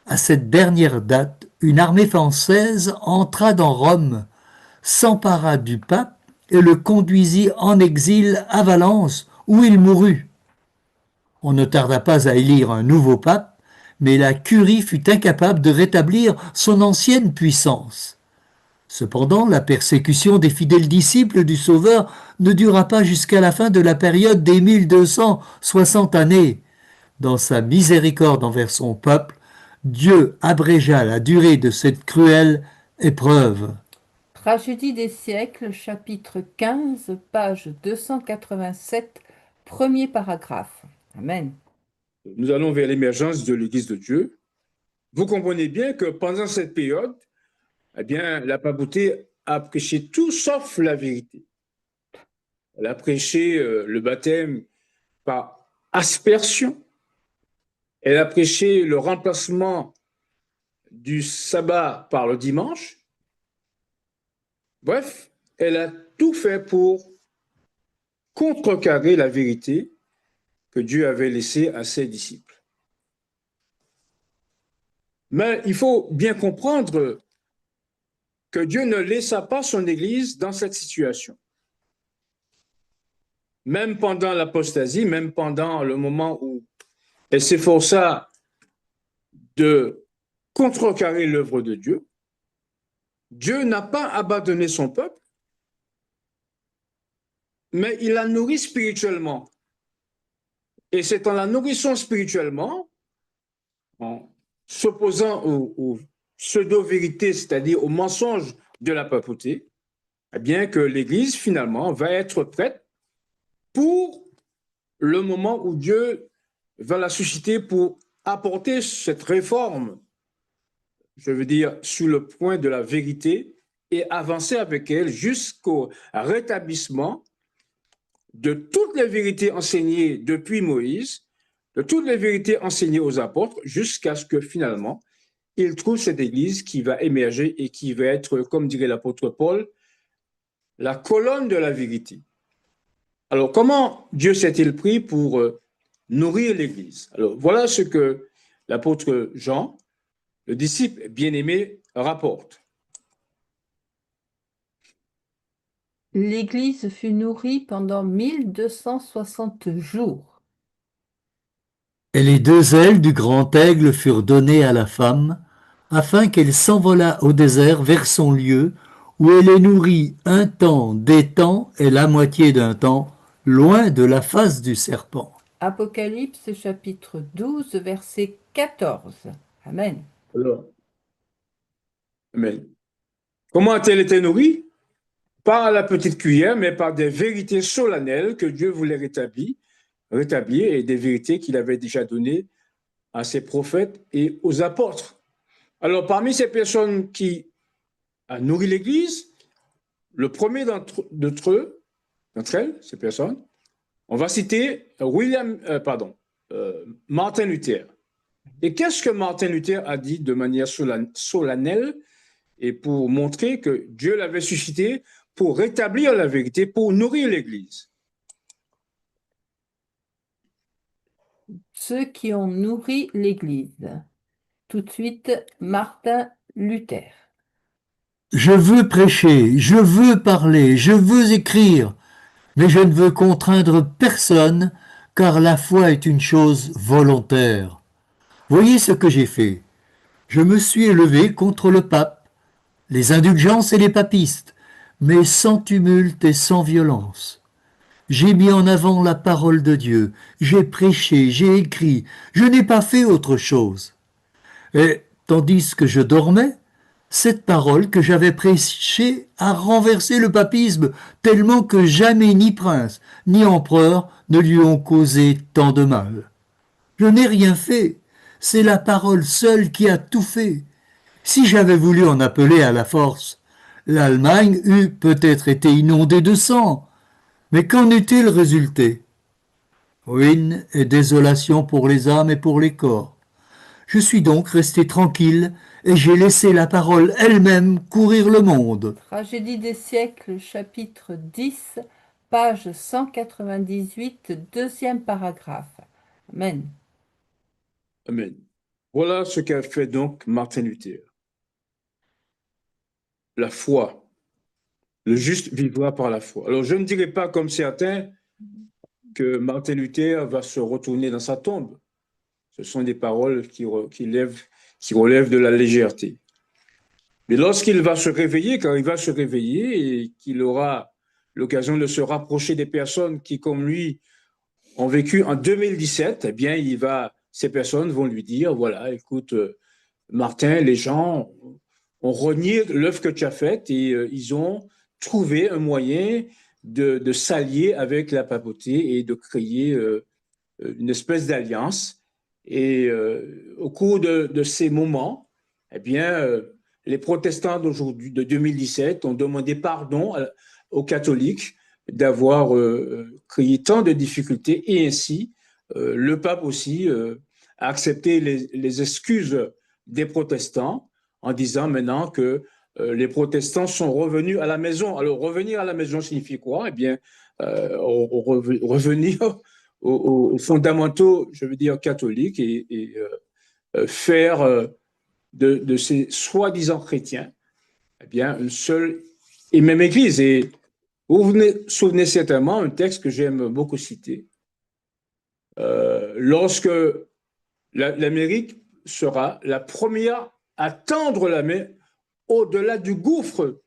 À cette dernière date, une armée française entra dans Rome, s'empara du pape et le conduisit en exil à Valence, où il mourut. On ne tarda pas à élire un nouveau pape, mais la curie fut incapable de rétablir son ancienne puissance. Cependant, la persécution des fidèles disciples du Sauveur ne dura pas jusqu'à la fin de la période des 1260 années. Dans sa miséricorde envers son peuple, Dieu abrégea la durée de cette cruelle épreuve. Tragédie des siècles, chapitre 15, page 287, premier paragraphe. Amen. Nous allons vers l'émergence de l'Église de Dieu. Vous comprenez bien que pendant cette période, la papauté a prêché tout sauf la vérité. Elle a prêché le baptême par aspersion. Elle a prêché le remplacement du sabbat par le dimanche. Bref, elle a tout fait pour contrecarrer la vérité que Dieu avait laissée à ses disciples. Mais il faut bien comprendre que Dieu ne laissa pas son Église dans cette situation. Même pendant l'apostasie, même pendant le moment où elle s'efforça de contrecarrer l'œuvre de Dieu, Dieu n'a pas abandonné son peuple, mais il l'a nourri spirituellement. Et c'est en la nourrissant spirituellement, en s'opposant aux pseudo-vérités, c'est-à-dire aux mensonges de la papauté, eh bien que l'Église, finalement, va être prête pour le moment où Dieu va la susciter pour apporter cette réforme, je veux dire, sur le point de la vérité et avancer avec elle jusqu'au rétablissement de toutes les vérités enseignées depuis Moïse, de toutes les vérités enseignées aux apôtres, jusqu'à ce que finalement, il trouve cette Église qui va émerger et qui va être, comme dirait l'apôtre Paul, la colonne de la vérité. Alors, comment Dieu s'est-il pris pour nourrir l'Église? Alors, voilà ce que l'apôtre Jean, le disciple bien-aimé, rapporte. L'Église fut nourrie pendant 1260 jours. Et les deux ailes du grand aigle furent données à la femme, afin qu'elle s'envolât au désert vers son lieu, où elle est nourrie un temps, des temps et la moitié d'un temps, loin de la face du serpent. Apocalypse chapitre 12, verset 14. Amen. Alors, amen. Comment a-t-elle été nourrie? Pas à la petite cuillère, mais par des vérités solennelles que Dieu voulait rétablir et des vérités qu'il avait déjà données à ses prophètes et aux apôtres. Alors, parmi ces personnes qui ont nourri l'Église, le premier d'entre elles, ces personnes, on va citer Martin Luther. Et qu'est-ce que Martin Luther a dit de manière solennelle et pour montrer que Dieu l'avait suscité pour rétablir la vérité, pour nourrir l'Église? Ceux qui ont nourri l'Église. Tout de suite, Martin Luther. Je veux prêcher, je veux parler, je veux écrire, mais je ne veux contraindre personne, car la foi est une chose volontaire. Voyez ce que j'ai fait. Je me suis élevé contre le pape, les indulgences et les papistes, mais sans tumulte et sans violence. J'ai mis en avant la parole de Dieu, j'ai prêché, j'ai écrit, je n'ai pas fait autre chose. Et tandis que je dormais, cette parole que j'avais prêchée a renversé le papisme, tellement que jamais ni prince, ni empereur ne lui ont causé tant de mal. Je n'ai rien fait, c'est la parole seule qui a tout fait. Si j'avais voulu en appeler à la force, l'Allemagne eût peut-être été inondée de sang. Mais qu'en est-il résulté? Ruine et désolation pour les âmes et pour les corps. Je suis donc resté tranquille et j'ai laissé la parole elle-même courir le monde. Tragédie des siècles, chapitre 10, page 198, deuxième paragraphe. Amen. Amen. Voilà ce qu'a fait donc Martin Luther. La foi. Le juste vivra par la foi. Alors, je ne dirais pas comme certains que Martin Luther va se retourner dans sa tombe. Ce sont des paroles qui relèvent de la légèreté. Mais lorsqu'il va se réveiller, quand il va se réveiller et qu'il aura l'occasion de se rapprocher des personnes qui, comme lui, ont vécu en 2017, eh bien, ces personnes vont lui dire, voilà, écoute, Martin, les gens ont renié l'œuvre que tu as faite et ils ont trouvé un moyen de s'allier avec la papauté et de créer une espèce d'alliance. Et au cours de ces moments, eh bien, les protestants d'aujourd'hui, de 2017, ont demandé pardon aux catholiques d'avoir créé tant de difficultés et ainsi, le pape aussi a accepté les excuses des protestants en disant maintenant que les protestants sont revenus à la maison. Alors, revenir à la maison signifie quoi? Eh bien, revenir aux fondamentaux, je veux dire, catholiques et faire de ces soi-disant chrétiens, eh bien, une seule et même Église. Et vous vous souvenez certainement un texte que j'aime beaucoup citer. Lorsque l'Amérique sera la première à tendre la main au-delà du gouffre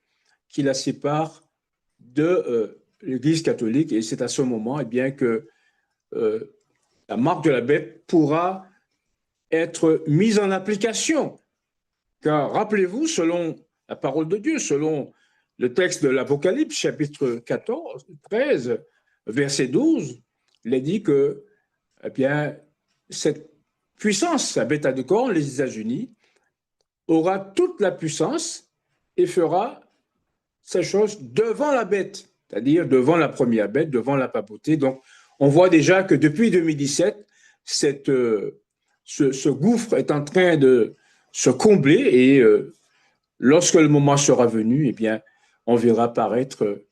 qui la sépare de l'Église catholique. Et c'est à ce moment, eh bien, que la marque de la bête pourra être mise en application. Car rappelez-vous, selon la parole de Dieu, selon le texte de l'Apocalypse, chapitre 14, 13, verset 12, il est dit que, eh bien, cette puissance, la bête à deux cornes, les États-Unis, aura toute la puissance et fera ces choses devant la bête, c'est-à-dire devant la première bête, devant la papauté. Donc, on voit déjà que depuis 2017, ce gouffre est en train de se combler et lorsque le moment sera venu, eh bien, on verra apparaître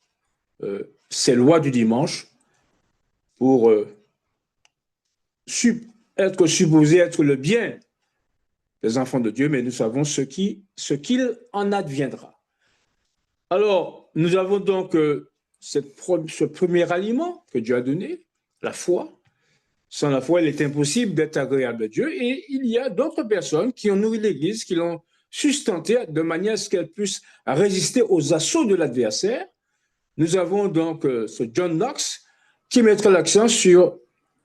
ces lois du dimanche pour être supposé être le bien des enfants de Dieu, mais nous savons ce qu'il en adviendra. Alors, nous avons donc ce premier aliment que Dieu a donné, la foi. Sans la foi, il est impossible d'être agréable à Dieu. Et il y a d'autres personnes qui ont nourri l'Église, qui l'ont sustentée de manière à ce qu'elle puisse résister aux assauts de l'adversaire. Nous avons donc ce John Knox qui mettra l'accent sur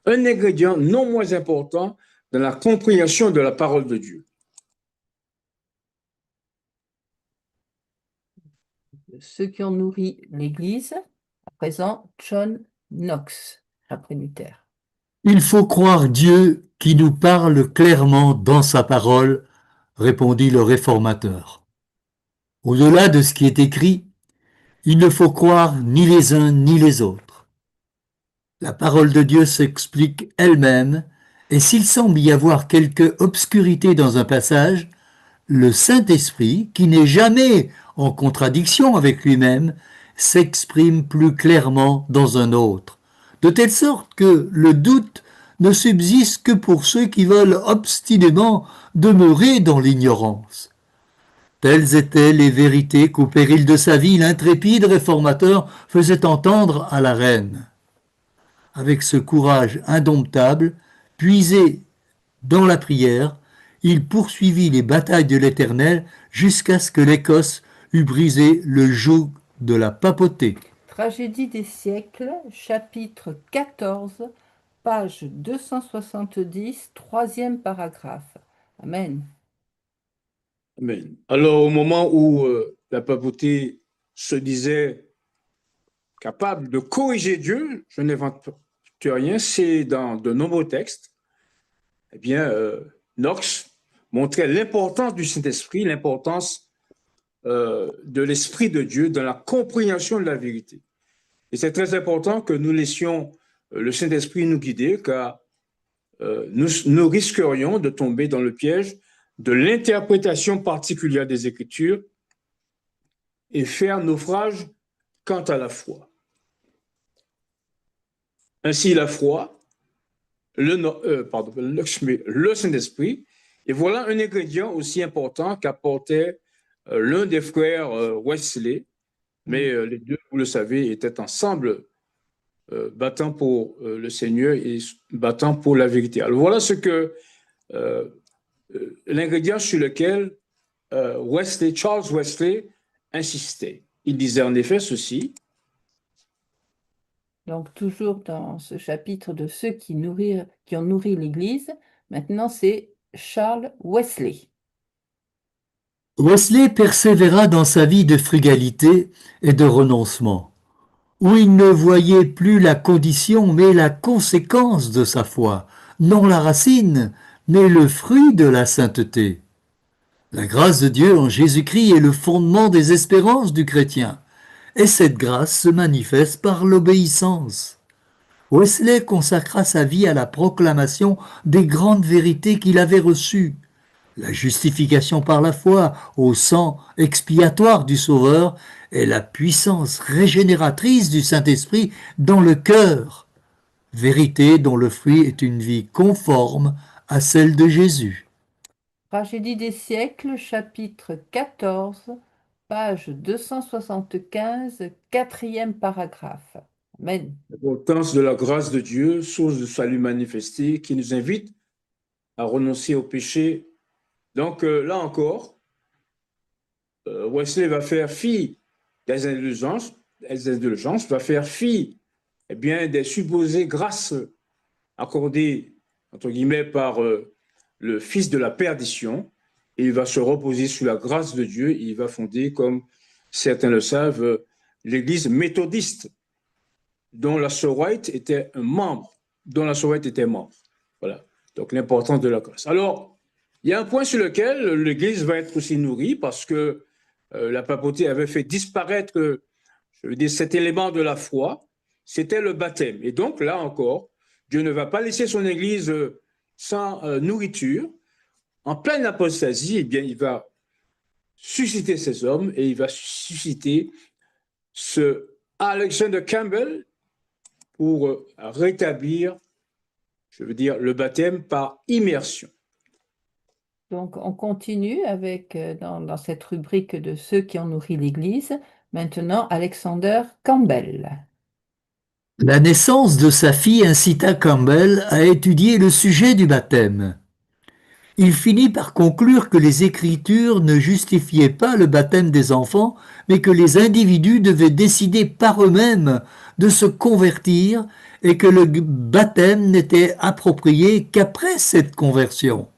un ingrédient non moins important dans la compréhension de la parole de Dieu. Ceux qui ont nourri l'Église, à présent, John Knox, après Luther. Il faut croire Dieu qui nous parle clairement dans sa parole, répondit le réformateur. Au-delà de ce qui est écrit, il ne faut croire ni les uns ni les autres. La parole de Dieu s'explique elle-même, et s'il semble y avoir quelque obscurité dans un passage, le Saint-Esprit, qui n'est jamais en contradiction avec lui-même, s'exprime plus clairement dans un autre, de telle sorte que le doute ne subsiste que pour ceux qui veulent obstinément demeurer dans l'ignorance. Telles étaient les vérités qu'au péril de sa vie, l'intrépide réformateur faisait entendre à la reine. Avec ce courage indomptable, puisé dans la prière, il poursuivit les batailles de l'Éternel jusqu'à ce que l'Écosse eût brisé le joug de la papauté. Tragédie des siècles, chapitre 14, page 270, troisième paragraphe. Amen. Amen. Alors, au moment où la papauté se disait capable de corriger Dieu, je n'invente rien, c'est dans de nombreux textes, eh bien, Knox montrait l'importance du Saint-Esprit, l'importance de l'Esprit de Dieu dans la compréhension de la vérité. Et c'est très important que nous laissions le Saint-Esprit nous guider, car nous risquerions de tomber dans le piège de l'interprétation particulière des Écritures et faire naufrage quant à la foi. Ainsi, la foi, le Saint-Esprit, et voilà un ingrédient aussi important qu'apportait l'un des frères Wesley, mais les deux, vous le savez, étaient ensemble battant pour le Seigneur et battant pour la vérité. Alors voilà ce que l'ingrédient sur lequel Charles Wesley insistait. Il disait en effet ceci. Donc toujours dans ce chapitre de ceux qui ont nourri l'Église, maintenant c'est Charles Wesley. Wesley persévéra dans sa vie de frugalité et de renoncement, où il ne voyait plus la condition mais la conséquence de sa foi, non la racine, mais le fruit de la sainteté. La grâce de Dieu en Jésus-Christ est le fondement des espérances du chrétien, et cette grâce se manifeste par l'obéissance. Wesley consacra sa vie à la proclamation des grandes vérités qu'il avait reçues. La justification par la foi au sang expiatoire du Sauveur est la puissance régénératrice du Saint-Esprit dans le cœur, vérité dont le fruit est une vie conforme à celle de Jésus. Tragédie des siècles, chapitre 14, page 275, quatrième paragraphe. Amen. L'importance de la grâce de Dieu, source de salut manifesté, qui nous invite à renoncer au péché. Donc là encore, Wesley va faire fi des indulgences, va faire fi eh bien, des supposées grâces accordées, entre guillemets, par le fils de la perdition, et il va se reposer sur la grâce de Dieu, et il va fonder, comme certains le savent, l'église méthodiste, dont la sœur White était un membre, Voilà, donc l'importance de la grâce. Alors, il y a un point sur lequel l'église va être aussi nourrie, parce que la papauté avait fait disparaître, je veux dire, cet élément de la foi, c'était le baptême. Et donc, là encore, Dieu ne va pas laisser son église sans nourriture. En pleine apostasie, eh bien, il va susciter ces hommes et il va susciter ce Alexander Campbell pour rétablir, je veux dire, le baptême par immersion. Donc, on continue avec, dans cette rubrique de ceux qui ont nourri l'Église, maintenant Alexander Campbell. La naissance de sa fille incita Campbell à étudier le sujet du baptême. Il finit par conclure que les Écritures ne justifiaient pas le baptême des enfants, mais que les individus devaient décider par eux-mêmes de se convertir et que le baptême n'était approprié qu'après cette conversion.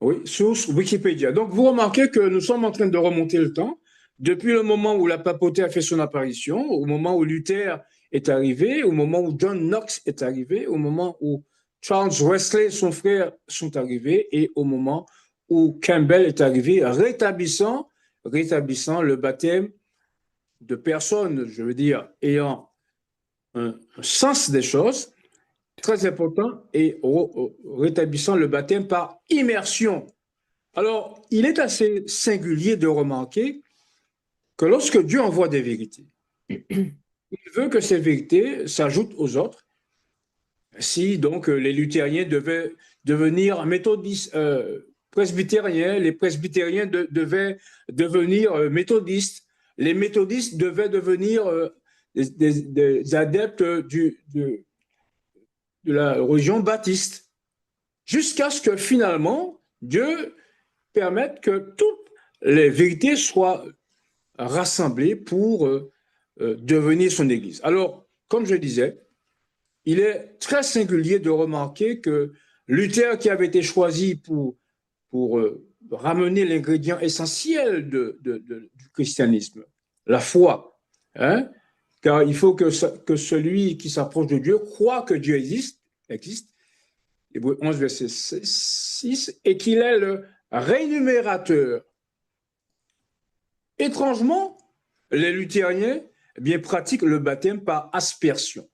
Oui, source Wikipédia. Donc, vous remarquez que nous sommes en train de remonter le temps, depuis le moment où la papauté a fait son apparition, au moment où Luther est arrivé, au moment où John Knox est arrivé, au moment où Charles Wesley et son frère sont arrivés, et au moment où Campbell est arrivé, rétablissant le baptême de personnes, je veux dire, ayant un sens des choses, très important, et rétablissant le baptême par immersion. Alors, il est assez singulier de remarquer que lorsque Dieu envoie des vérités, il veut que ces vérités s'ajoutent aux autres. Si donc les luthériens devaient devenir méthodistes, presbytériens, les presbytériens devaient devenir méthodistes, les méthodistes devaient devenir des adeptes de la religion baptiste, jusqu'à ce que finalement Dieu permette que toutes les vérités soient rassemblées pour devenir son Église. Alors, comme je disais, il est très singulier de remarquer que Luther, qui avait été choisi pour ramener l'ingrédient essentiel du christianisme, la foi, hein, car il faut que celui qui s'approche de Dieu croit que Dieu existe, Hébreux 11, verset 6, et qu'il est le rémunérateur. Étrangement, les luthériens pratiquent le baptême par aspersion.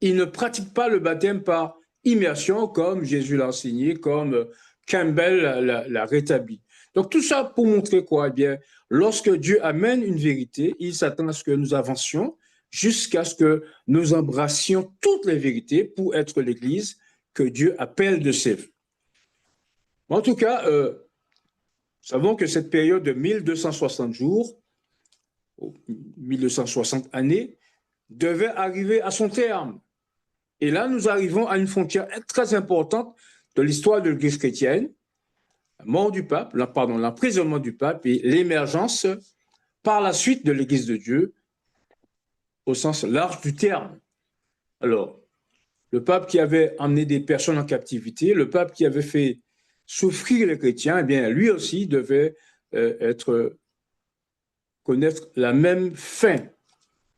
Ils ne pratiquent pas le baptême par immersion comme Jésus l'a enseigné, comme Campbell l'a rétabli. Donc tout ça pour montrer quoi? Eh bien, lorsque Dieu amène une vérité, il s'attend à ce que nous avancions jusqu'à ce que nous embrassions toutes les vérités pour être l'Église que Dieu appelle de ses vœux. En tout cas, nous savons que cette période de 1260 jours, 1260 années, devait arriver à son terme. Et là, nous arrivons à une frontière très importante de l'histoire de l'Église chrétienne, la mort du pape, l'emprisonnement du pape et l'émergence par la suite de l'Église de Dieu au sens large du terme. Alors, le pape qui avait emmené des personnes en captivité, le pape qui avait fait souffrir les chrétiens, eh bien, lui aussi devait connaître la même fin,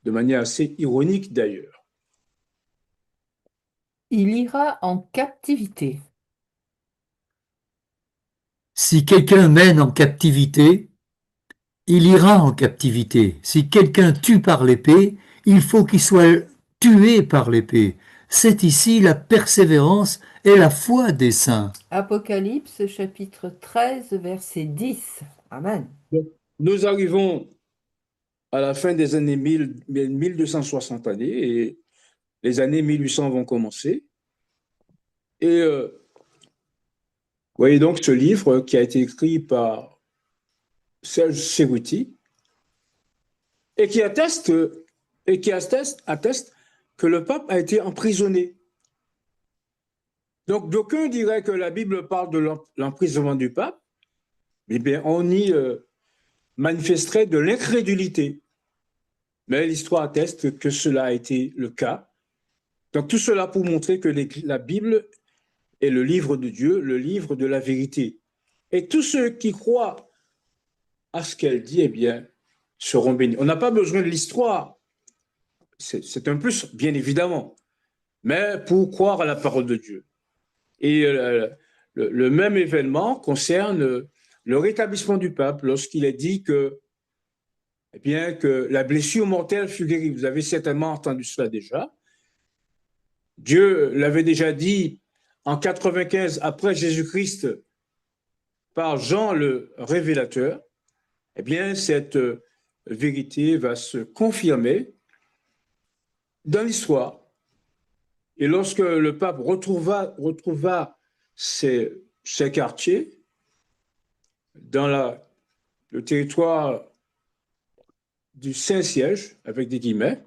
de manière assez ironique d'ailleurs. Il ira en captivité. Si quelqu'un mène en captivité, il ira en captivité. Si quelqu'un tue par l'épée, il faut qu'il soit tué par l'épée. c'est ici la persévérance et la foi des saints. Apocalypse chapitre 13, verset 10. Amen. Donc, nous arrivons à la fin des années 1260 années et les années 1800 vont commencer. Et voyez donc ce livre qui a été écrit par Serge Ceruti et qui atteste que le pape a été emprisonné. Donc, d'aucuns diraient que la Bible parle de l'emprisonnement du pape. Eh bien, on y manifesterait de l'incrédulité. Mais l'histoire atteste que cela a été le cas. Donc, tout cela pour montrer que la Bible est le livre de Dieu, le livre de la vérité. Et tous ceux qui croient à ce qu'elle dit, eh bien, seront bénis. On n'a pas besoin de l'histoire. C'est un plus, bien évidemment. Mais pour croire à la parole de Dieu. Et le même événement concerne le rétablissement du pape lorsqu'il est dit que, eh bien, que la blessure mortelle fut guérie. Vous avez certainement entendu cela déjà. Dieu l'avait déjà dit en 95 après Jésus-Christ par Jean le révélateur. Eh bien, cette vérité va se confirmer dans l'histoire. Et lorsque le pape retrouva ses quartiers dans le territoire du Saint-Siège, avec des guillemets,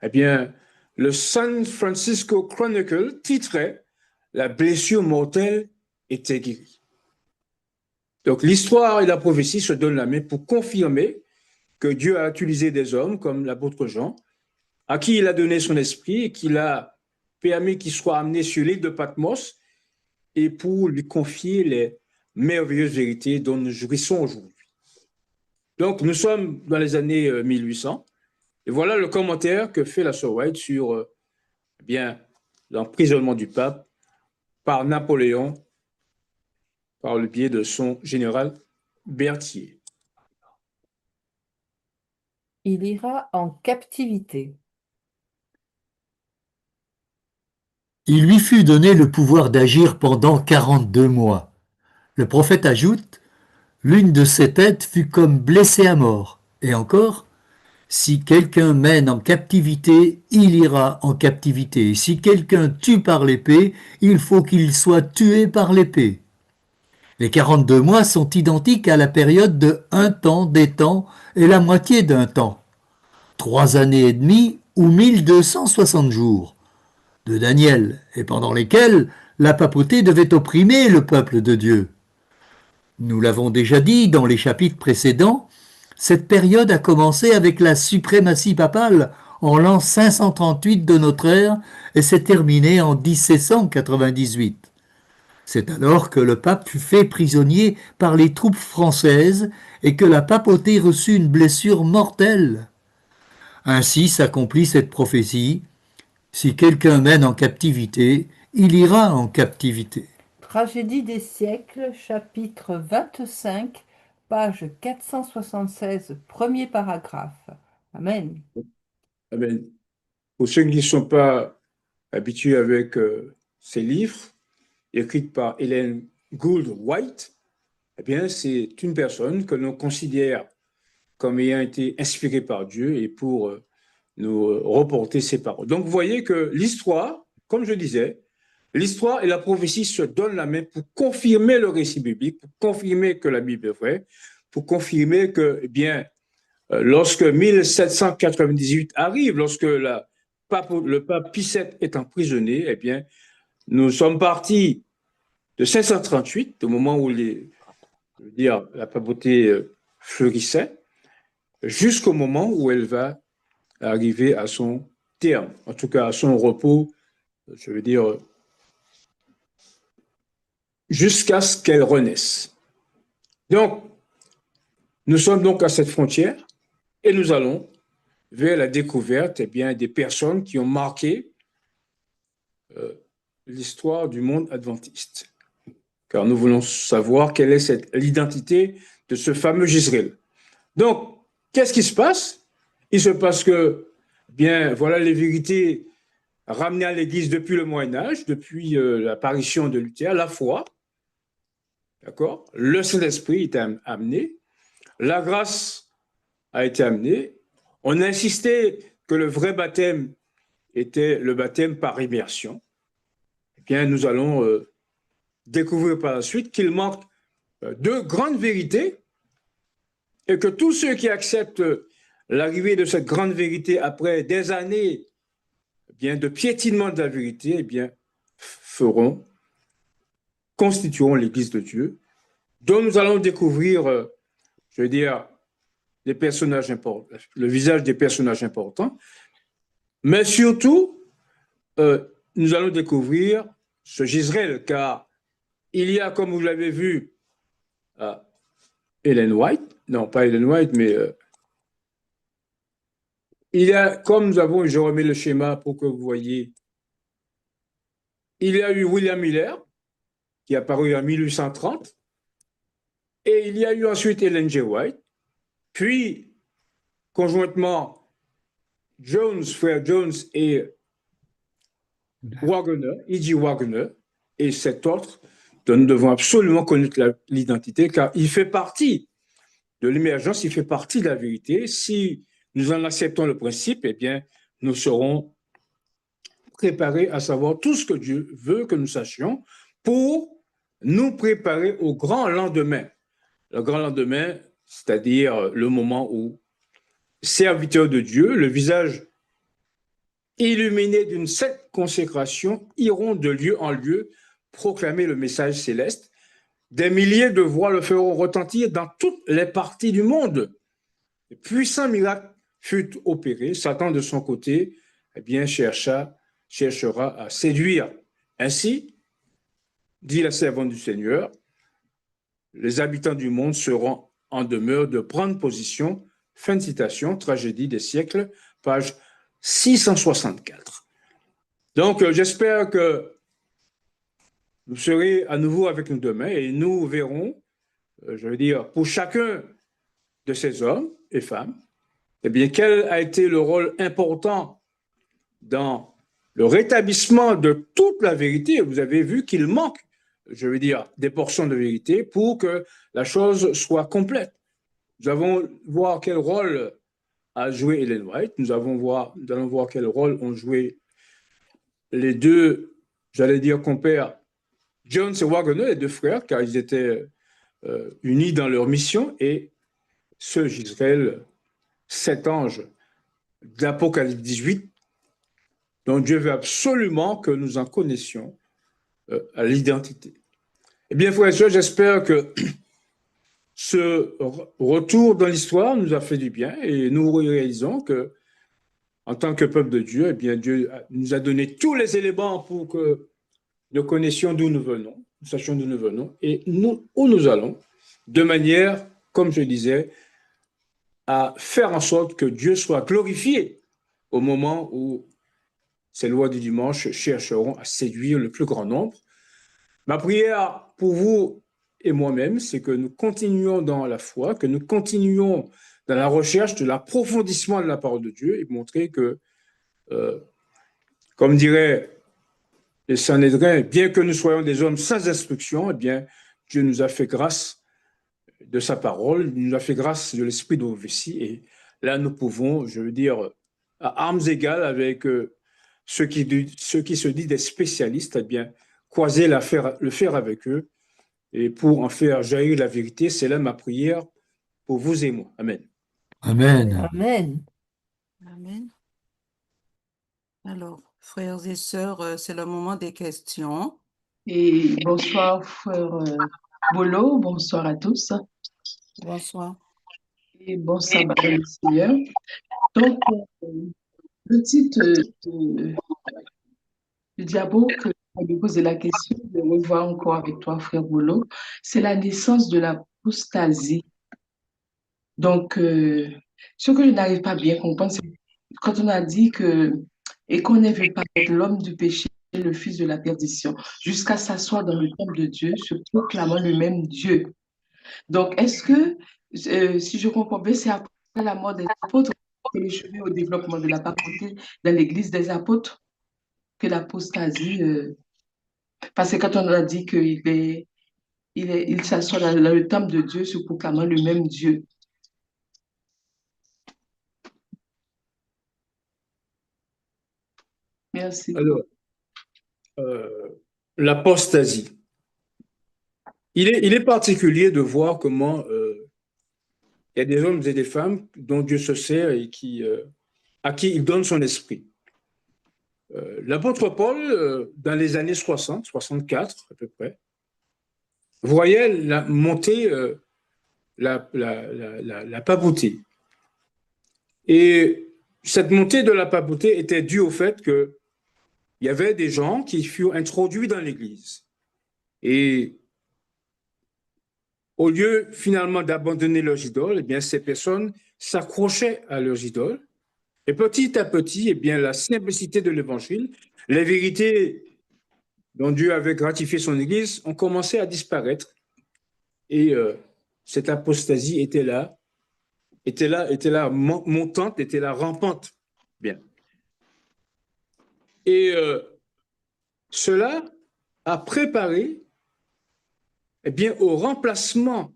eh bien, le San Francisco Chronicle titrait « La blessure mortelle était guérie ». Donc, l'histoire et la prophétie se donnent la main pour confirmer que Dieu a utilisé des hommes comme l'apôtre Jean, à qui il a donné son esprit et qu'il a permis qu'il soit amené sur l'île de Patmos et pour lui confier les merveilleuses vérités dont nous jouissons aujourd'hui. Donc, nous sommes dans les années 1800 et voilà le commentaire que fait la sœur White sur bien l'emprisonnement du pape par Napoléon par le biais de son général Berthier. Il ira en captivité. Il lui fut donné le pouvoir d'agir pendant 42 mois. Le prophète ajoute, l'une de ses têtes fut comme blessée à mort. Et encore, si quelqu'un mène en captivité, il ira en captivité. Si quelqu'un tue par l'épée, il faut qu'il soit tué par l'épée. Les 42 mois sont identiques à la période de un temps, des temps et la moitié d'un temps. 3 années et demie ou 1260 jours de Daniel, et pendant lesquels la papauté devait opprimer le peuple de Dieu. Nous l'avons déjà dit dans les chapitres précédents, cette période a commencé avec la suprématie papale en l'an 538 de notre ère et s'est terminée en 1798. C'est alors que le pape fut fait prisonnier par les troupes françaises et que la papauté reçut une blessure mortelle. Ainsi s'accomplit cette prophétie. Si quelqu'un mène en captivité, il ira en captivité. Tragédie des siècles, chapitre 25, page 476, premier paragraphe. Amen. Amen. Pour ceux qui ne sont pas habitués avec ces livres, écrits par Ellen Gould White, eh bien, c'est une personne que l'on considère comme ayant été inspirée par Dieu et pour nous reporter ses paroles. Donc, vous voyez que l'histoire, comme je disais, l'histoire et la prophétie se donnent la main pour confirmer le récit biblique, pour confirmer que la Bible est vraie, pour confirmer que, eh bien, lorsque 1798 arrive, lorsque le pape Pie VII est emprisonné, eh bien, nous sommes partis de 538, au moment où la papauté fleurissait, jusqu'au moment où elle va arriver à son terme, en tout cas à son repos, je veux dire, jusqu'à ce qu'elle renaisse. Donc, nous sommes donc à cette frontière et nous allons vers la découverte eh bien, des personnes qui ont marqué l'histoire du monde adventiste. Car nous voulons savoir quelle est l'identité de ce fameux Gisraël. Donc, qu'est-ce qui se passe? Il se passe que, bien, voilà les vérités ramenée à l'Église depuis le Moyen-Âge, depuis l'apparition de Luther, la foi, d'accord? Le Saint-Esprit est amené, la grâce a été amenée. On a insisté que le vrai baptême était le baptême par immersion. Eh bien, nous allons découvrir par la suite qu'il manque deux grandes vérités et que tous ceux qui acceptent l'arrivée de cette grande vérité après des années bien, de piétinement de la vérité, eh bien, constitueront l'Église de Dieu, dont nous allons découvrir, je veux dire, des personnages importants, le visage des personnages importants, mais surtout, nous allons découvrir ce Gisraël, car il y a, comme vous l'avez vu, Ellen White, non pas Ellen White, mais il y a, comme nous avons, je remets le schéma pour que vous voyez, il y a eu William Miller, qui est apparu en 1830, et il y a eu ensuite Ellen G. White, puis conjointement Jones, frère Jones et Wagner, E.G. Wagner, et cet autre dont nous devons absolument connaître l'identité, car il fait partie de l'émergence, il fait partie de la vérité. Si nous en acceptons le principe, eh bien, nous serons préparés à savoir tout ce que Dieu veut que nous sachions pour nous préparer au grand lendemain. Le grand lendemain, c'est-à-dire le moment où, serviteurs de Dieu, le visage illuminés d'une sainte consécration, iront de lieu en lieu proclamer le message céleste. Des milliers de voix le feront retentir dans toutes les parties du monde. De puissants miracles furent opérés. Satan, de son côté, eh bien, cherchera à séduire. Ainsi, dit la servante du Seigneur, les habitants du monde seront en demeure de prendre position. Fin de citation, Tragédie des siècles, page 664. Donc, j'espère que vous serez à nouveau avec nous demain et nous verrons, je veux dire, pour chacun de ces hommes et femmes, eh bien, quel a été le rôle important dans le rétablissement de toute la vérité. Vous avez vu qu'il manque, je veux dire, des portions de vérité pour que la chose soit complète. Nous allons voir quel rôle a joué Ellen White. Nous allons voir quel rôle ont joué les deux, j'allais dire, compères, Jones et Wagner, les deux frères, car ils étaient unis dans leur mission, et ce Gisraël, cet ange d'Apocalypse 18, dont Dieu veut absolument que nous en connaissions à l'identité. Eh bien, frères et sœurs, j'espère que ce retour dans l'histoire nous a fait du bien et nous réalisons que, en tant que peuple de Dieu, eh bien, Dieu nous a donné tous les éléments pour que nous connaissions d'où nous venons, nous sachions d'où nous venons et où nous allons, de manière, comme je disais, à faire en sorte que Dieu soit glorifié au moment où ces lois du dimanche chercheront à séduire le plus grand nombre. Ma prière pour vous et moi-même, c'est que nous continuions dans la foi, que nous continuions dans la recherche de l'approfondissement de la parole de Dieu et montrer que, comme dirait les Sanhédrins, bien que nous soyons des hommes sans instruction, eh bien, Dieu nous a fait grâce de sa parole, il nous a fait grâce de l'esprit de prophétie et là, nous pouvons, je veux dire, à armes égales avec ceux qui se disent des spécialistes, eh bien, croiser le faire avec eux et pour en faire jaillir la vérité. C'est là ma prière pour vous et moi. Amen. Amen. Amen. Amen. Alors, frères et sœurs, c'est le moment des questions. Et bonsoir, frère Bolo, bonsoir à tous. Bonsoir. Et bon sabbat dans le Seigneur. Donc, le titre du diabo que je vais poser la question, de revoir encore avec toi, frère Bolo, c'est la naissance de l'apostasie. Donc, ce que je n'arrive pas à bien comprendre, c'est quand on a dit que et qu'on ne veut pas être l'homme du péché, le fils de la perdition, jusqu'à s'asseoir dans le temple de Dieu, se proclamant le même Dieu. Donc, est-ce que, si je comprends bien, c'est après la mort des apôtres que les cheveux au développement de la papauté dans l'église des apôtres? que l'apostasie, parce que quand on a dit il s'assoit dans le temple de Dieu se proclamant le même Dieu. Merci. Alors, l'apostasie. Il est particulier de voir comment il y a des hommes et des femmes dont Dieu se sert et à qui il donne son esprit. L'apôtre Paul, dans les années 60, 64 à peu près, voyait monter la papauté. Et cette montée de la papauté était due au fait qu'il y avait des gens qui furent introduits dans l'Église. Et au lieu finalement d'abandonner leurs idoles, eh bien, ces personnes s'accrochaient à leurs idoles. Et petit à petit, eh bien, la simplicité de l'Évangile, les vérités dont Dieu avait gratifié son Église ont commencé à disparaître. Et cette apostasie était là montante, était là rampante. Bien. Et cela a préparé eh bien, au remplacement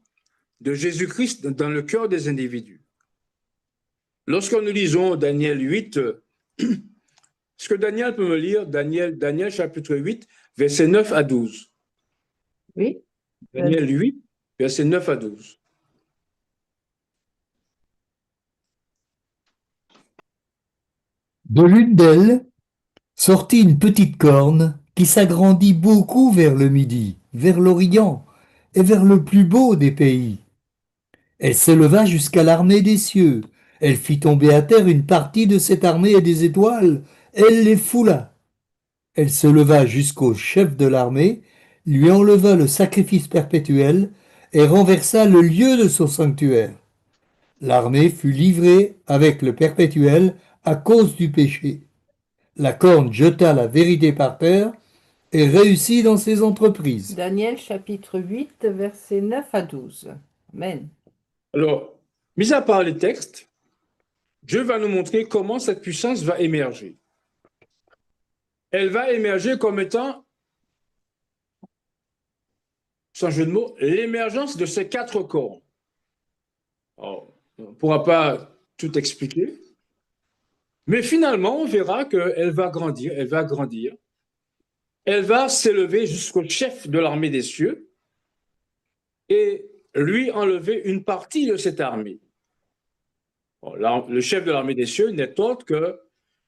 de Jésus-Christ dans le cœur des individus. Lorsque nous lisons Daniel 8, est-ce que Daniel peut me lire Daniel chapitre 8, versets 9 à 12? Oui. Daniel 8, versets 9 à 12. De l'une d'elles sortit une petite corne qui s'agrandit beaucoup vers le midi, vers l'Orient et vers le plus beau des pays. Elle s'éleva jusqu'à l'armée des cieux. Elle fit tomber à terre une partie de cette armée et des étoiles. Elle les foula. Elle se leva jusqu'au chef de l'armée, lui enleva le sacrifice perpétuel et renversa le lieu de son sanctuaire. L'armée fut livrée avec le perpétuel à cause du péché. La corne jeta la vérité par terre et réussit dans ses entreprises. Daniel chapitre 8, versets 9 à 12. Amen. Alors, mis à part les textes, Dieu va nous montrer comment cette puissance va émerger. Elle va émerger comme étant, sans jeu de mots, l'émergence de ces 4 corps. Alors, on ne pourra pas tout expliquer, mais finalement, on verra qu'elle va grandir, elle va grandir. Elle va s'élever jusqu'au chef de l'armée des cieux et lui enlever une partie de cette armée. Bon, le chef de l'armée des cieux n'est autre que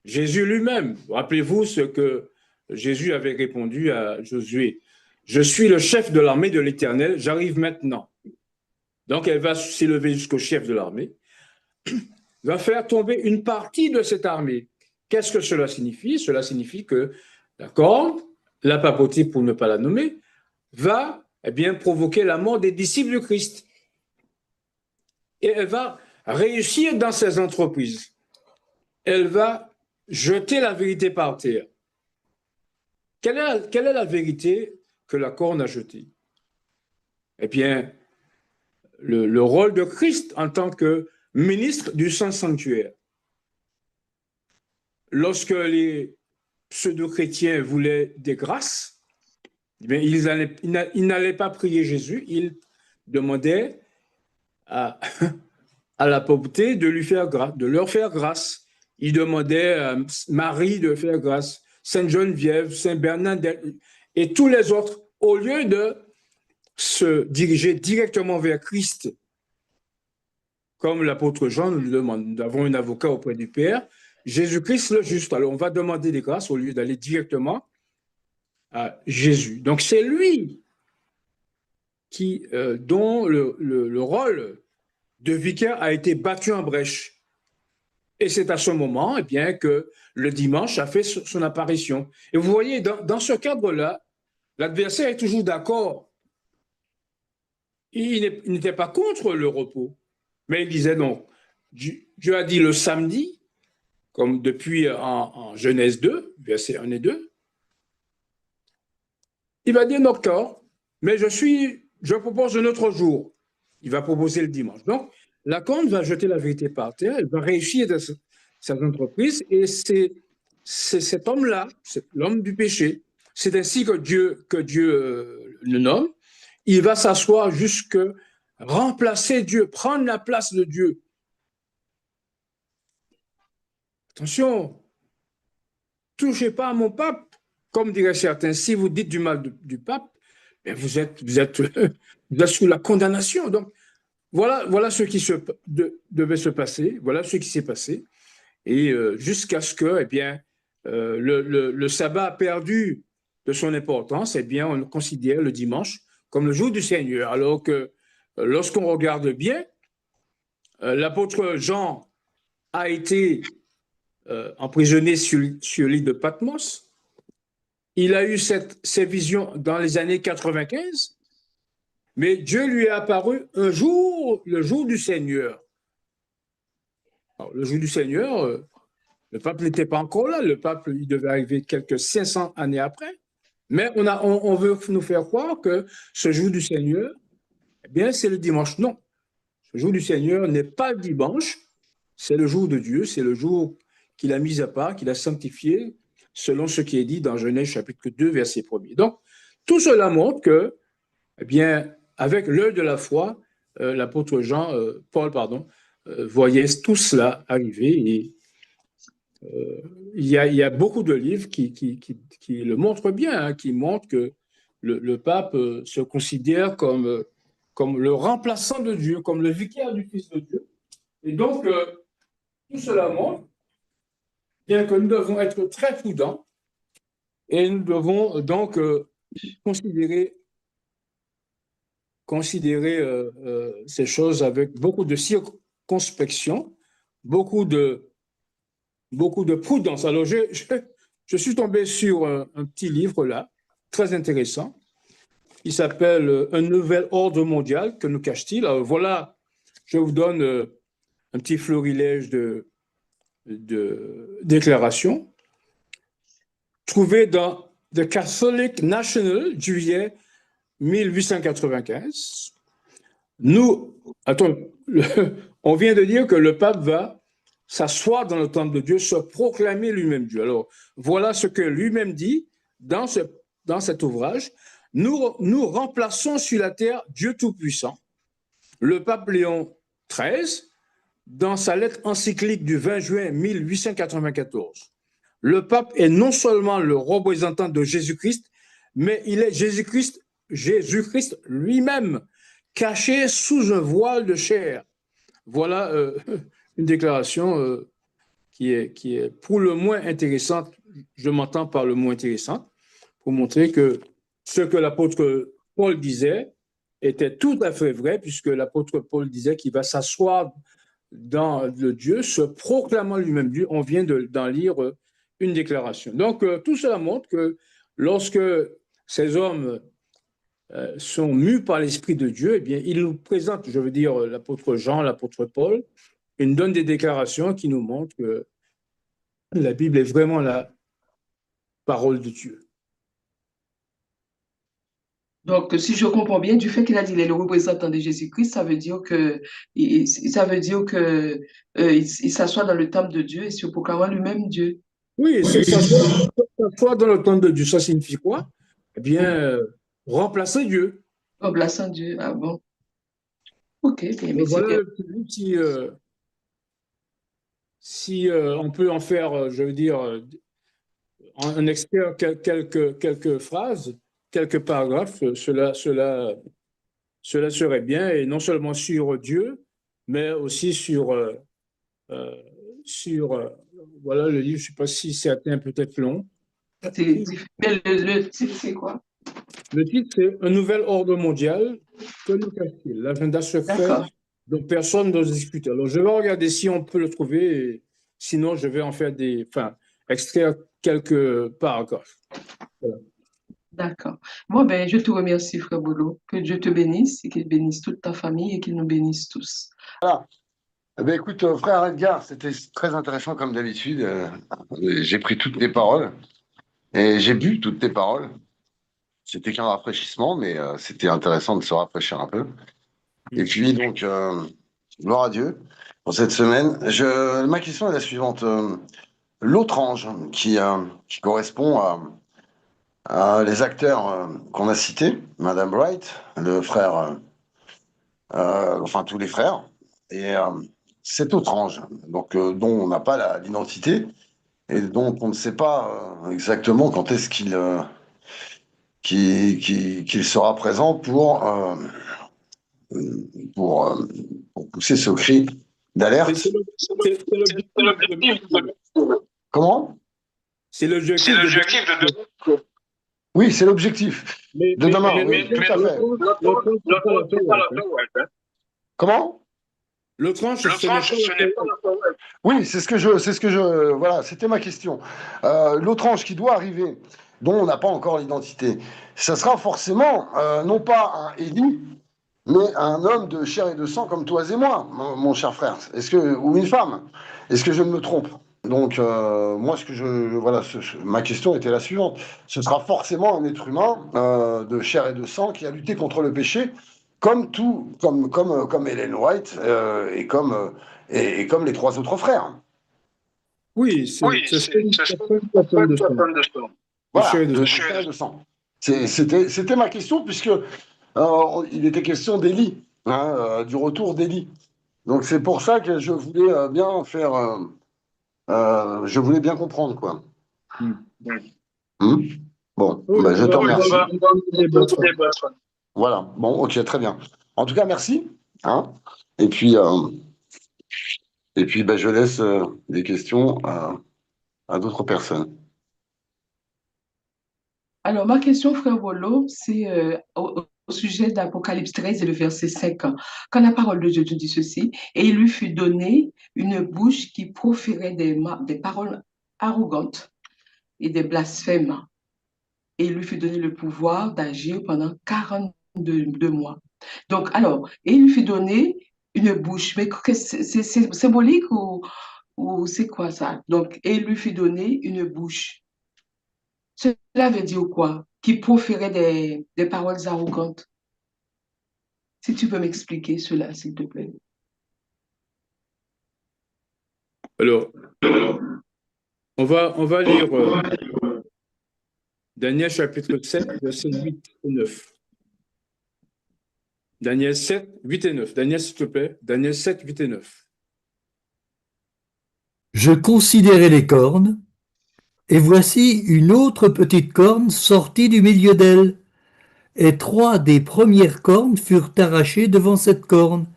Jésus lui-même. Rappelez-vous ce que Jésus avait répondu à Josué. Je suis le chef de l'armée de l'Éternel, j'arrive maintenant. Donc, elle va s'élever jusqu'au chef de l'armée, va faire tomber une partie de cette armée. Qu'est-ce que cela signifie? Cela signifie que, d'accord, la papauté, pour ne pas la nommer, va eh bien, provoquer la mort des disciples de Christ. Et elle va réussir dans ses entreprises. Elle va jeter la vérité par terre. Quelle est la vérité que la corne a jetée? Eh bien, le rôle de Christ en tant que ministre du Saint-Sanctuaire. Lorsque les pseudo-chrétiens voulaient des grâces, eh bien, ils n'allaient pas prier Jésus, ils demandaient à la papauté de leur faire grâce. Ils demandaient à Marie de faire grâce, Sainte Geneviève, Saint Bernadette et tous les autres, au lieu de se diriger directement vers Christ. Comme l'apôtre Jean nous le demande, nous avons un avocat auprès du Père, Jésus-Christ le juste. Alors on va demander des grâces au lieu d'aller directement à Jésus. Donc c'est lui dont le rôle de vicaire a été battu en brèche. Et c'est à ce moment eh bien, que le dimanche a fait son apparition. Et vous voyez, dans ce cadre-là, l'adversaire est toujours d'accord. Il n'était pas contre le repos, mais il disait donc, Dieu a dit le samedi, comme depuis en Genèse 2, versets 1 et 2, il va dire d'accord, mais je propose un autre jour. Il va proposer le dimanche. Donc, la corne va jeter la vérité par terre, elle va réussir dans cette entreprise, et c'est c'est cet homme-là, c'est l'homme du péché. C'est ainsi que Dieu le nomme. Il va s'asseoir jusque remplacer Dieu, prendre la place de Dieu. Attention, touchez pas à mon pape, comme diraient certains. Si vous dites du mal du pape, ben vous êtes sous la condamnation. Donc, voilà ce qui devait se passer, voilà ce qui s'est passé. Et jusqu'à ce que, eh bien, le sabbat a perdu de son importance, eh bien, on considère le dimanche comme le jour du Seigneur. Alors que lorsqu'on regarde bien, l'apôtre Jean a été emprisonné sur l'île de Patmos. Il a eu ces visions dans les années 95, mais Dieu lui est apparu un jour, le jour du Seigneur. Alors, le jour du Seigneur, le pape n'était pas encore là. Le pape, il devait arriver quelques 500 années après. Mais on veut nous faire croire que ce jour du Seigneur, eh bien, c'est le dimanche. Non. Le jour du Seigneur n'est pas le dimanche. C'est le jour de Dieu. C'est le jour qu'il a mis à part, qu'il a sanctifié, selon ce qui est dit dans Genèse chapitre 2, verset 1er. Donc, tout cela montre que, eh bien, avec l'œil de la foi, l'apôtre Paul, voyait tout cela arriver et il y a beaucoup de livres qui le montrent bien, hein, qui montrent que le pape se considère comme le remplaçant de Dieu, comme le vicaire du Fils de Dieu. Et donc, tout cela montre bien que nous devons être très prudents et nous devons donc considérer ces choses avec beaucoup de circonspection, beaucoup de prudence. Alors, je suis tombé sur un petit livre là, très intéressant. Il s'appelle Un nouvel ordre mondial, que nous cache-t-il? Alors, voilà, je vous donne un petit florilège de déclarations. Trouvé dans The Catholic National, juillet 1895. On vient de dire que le pape va s'asseoir dans le temple de Dieu, se proclamer lui-même Dieu. Alors, voilà ce que lui-même dit dans cet ouvrage. Nous remplaçons sur la terre Dieu Tout-Puissant. Le pape Léon XIII, dans sa lettre encyclique du 20 juin 1894, le pape est non seulement le représentant de Jésus-Christ, mais il est Jésus-Christ lui-même, caché sous un voile de chair. Voilà une déclaration qui est pour le moins intéressante, je m'entends par le moins intéressante, pour montrer que ce que l'apôtre Paul disait était tout à fait vrai, puisque l'apôtre Paul disait qu'il va s'asseoir dans le Dieu, se proclamant lui-même Dieu. On vient d'en lire une déclaration. Donc, tout cela montre que lorsque ces hommes sont mus par l'Esprit de Dieu, eh bien, ils nous présentent, je veux dire, l'apôtre Jean, l'apôtre Paul, ils nous donnent des déclarations qui nous montrent que la Bible est vraiment la parole de Dieu. Donc, si je comprends bien, du fait qu'il a dit qu'il est le représentant de Jésus-Christ, ça veut dire il s'assoit dans le temple de Dieu et se proclamant lui-même Dieu. Oui, s'asseoir dans le temple de Dieu, ça signifie quoi? Eh bien, remplacer Dieu. Remplaçant Dieu, ah bon. Ok, bien, mais Voilà c'est le petit, si on peut en faire, je veux dire, en extraire quelques phrases, quelques paragraphes, cela serait bien, et non seulement sur Dieu, mais aussi sur voilà, le livre, je ne sais pas si c'est peut-être long. mais le titre, c'est quoi? Le titre, c'est Un nouvel ordre mondial, que nous cache-t-il? L'agenda secret D'accord. dont personne n'ose discuter. Alors, je vais regarder si on peut le trouver, et sinon, je vais en faire extraire quelques paragraphes. Voilà. D'accord. Bon, ben, je te remercie, Frère Bolo. Que Dieu te bénisse et qu'il bénisse toute ta famille et qu'il nous bénisse tous. Voilà. Eh ben, écoute, frère Edgar, c'était très intéressant comme d'habitude. J'ai pris toutes tes paroles et j'ai bu toutes tes paroles. C'était qu'un rafraîchissement, mais c'était intéressant de se rafraîchir un peu. Et puis, donc, gloire à Dieu pour cette semaine. Ma question est la suivante. l'autre ange qui correspond les acteurs qu'on a cités, Madame Bright, le frère, enfin tous les frères, et cet autre ange, donc dont on n'a pas l'identité et dont on ne sait pas exactement quand est-ce qu'il sera présent pour, pour pousser ce cri Mais d'alerte. c'est l'objectif de- Comment? c'est l'objectif de- Oui, c'est l'objectif de demain, oui, tout à fait. l'autre ange, c'est pas la Torah, hein. Comment? L'autre ange, ce n'est pas la Torah. Oui, voilà, c'était ma question. L'autre ange qui doit arriver, dont on n'a pas encore l'identité, ça sera forcément non pas un Élie, mais un homme de chair et de sang comme toi et moi, mon cher frère. Ou une femme? Est-ce que je ne me trompe? Donc, moi, ma question était la suivante. Ce sera forcément un être humain de chair et de sang qui a lutté contre le péché, comme Ellen White et comme les trois autres frères. Oui, ce serait une personne de sang. De Voilà, chair et de de sang. chair et de sang. C'était ma question, puisque il était question d'Élie, hein, du retour d'Élie. Donc c'est pour ça que je voulais je voulais bien comprendre, quoi. Hmm. Bon, Oui, ben, je te remercie. on va débattre. Voilà, bon, ok, très bien. En tout cas, merci. Hein. Et puis ben, je laisse des questions à d'autres personnes. Alors, ma question, frère Rollo, c'est au sujet d'Apocalypse 13 et le verset 5. Quand la parole de Dieu dit ceci, et il lui fut donné une bouche qui proférait des paroles arrogantes et des blasphèmes. Et il lui fut donné le pouvoir d'agir pendant 42 mois. Donc, alors, et il lui fut donné une bouche. Mais c'est symbolique ou c'est quoi ça? Donc, et il lui fut donné une bouche. Cela veut dire quoi? Qui proférait des paroles arrogantes. Si tu peux m'expliquer cela, s'il te plaît. Alors, on va lire Daniel chapitre 7, versets 8 et 9. Daniel 7, 8 et 9. Daniel, s'il te plaît. Daniel 7, 8 et 9. Je considérai les cornes, et voici une autre petite corne sortie du milieu d'elle. Et trois des premières cornes furent arrachées devant cette corne.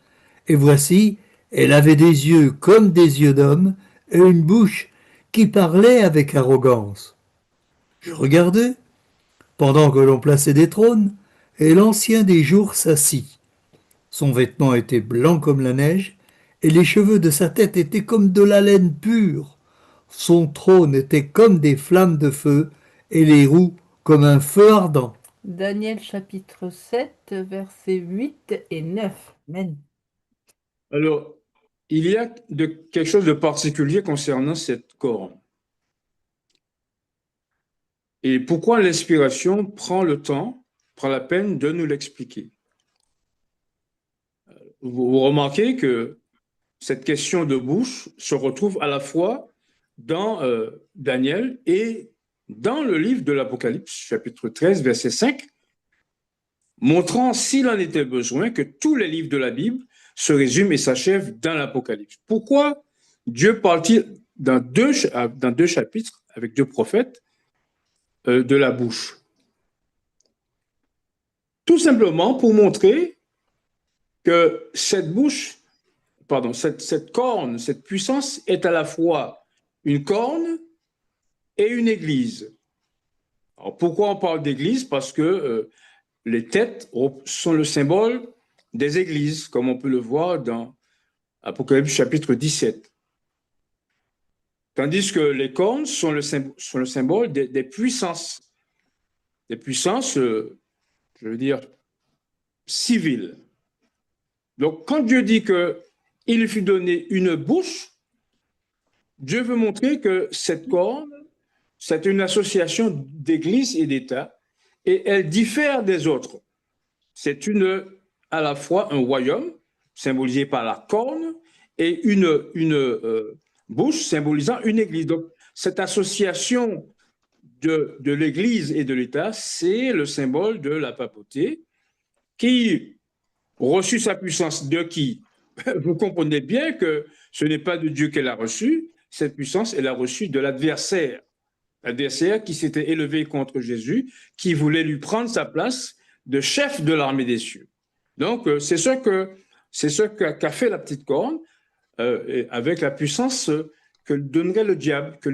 Et voici, elle avait des yeux comme des yeux d'homme, et une bouche qui parlait avec arrogance. Je regardai, pendant que l'on plaçait des trônes, et l'ancien des jours s'assit. Son vêtement était blanc comme la neige, et les cheveux de sa tête étaient comme de la laine pure. Son trône était comme des flammes de feu, et les roues comme un feu ardent. Daniel chapitre 7, versets 8 et 9. Amen. Alors, il y a quelque chose de particulier concernant cette corne. Et pourquoi l'inspiration prend la peine de nous l'expliquer. Vous remarquez que cette question de bouche se retrouve à la fois dans Daniel et dans le livre de l'Apocalypse, chapitre 13, verset 5, montrant, s'il en était besoin, que tous les livres de la Bible se résument et s'achèvent dans l'Apocalypse. Pourquoi Dieu parle-t-il dans deux chapitres, avec deux prophètes, de la bouche? Tout simplement pour montrer que cette corne, cette puissance est à la fois une corne et une église. Alors pourquoi on parle d'église? Parce que les têtes sont le symbole des églises, comme on peut le voir dans Apocalypse chapitre 17. Tandis que les cornes sont le symbole des puissances. Des puissances, je veux dire, civiles. Donc quand Dieu dit qu'il lui fut donné une bouche, Dieu veut montrer que cette corne, c'est une association d'église et d'État, et elle diffère des autres. C'est à la fois un royaume, symbolisé par la corne, et une bouche symbolisant une église. Donc, cette association de l'Église et de l'État, c'est le symbole de la papauté qui reçut sa puissance de qui? Vous comprenez bien que ce n'est pas de Dieu qu'elle a reçu, cette puissance, elle a reçu de l'adversaire. L'adversaire qui s'était élevé contre Jésus, qui voulait lui prendre sa place de chef de l'armée des cieux. Donc, c'est ce qu'a fait la petite corne avec la puissance que lui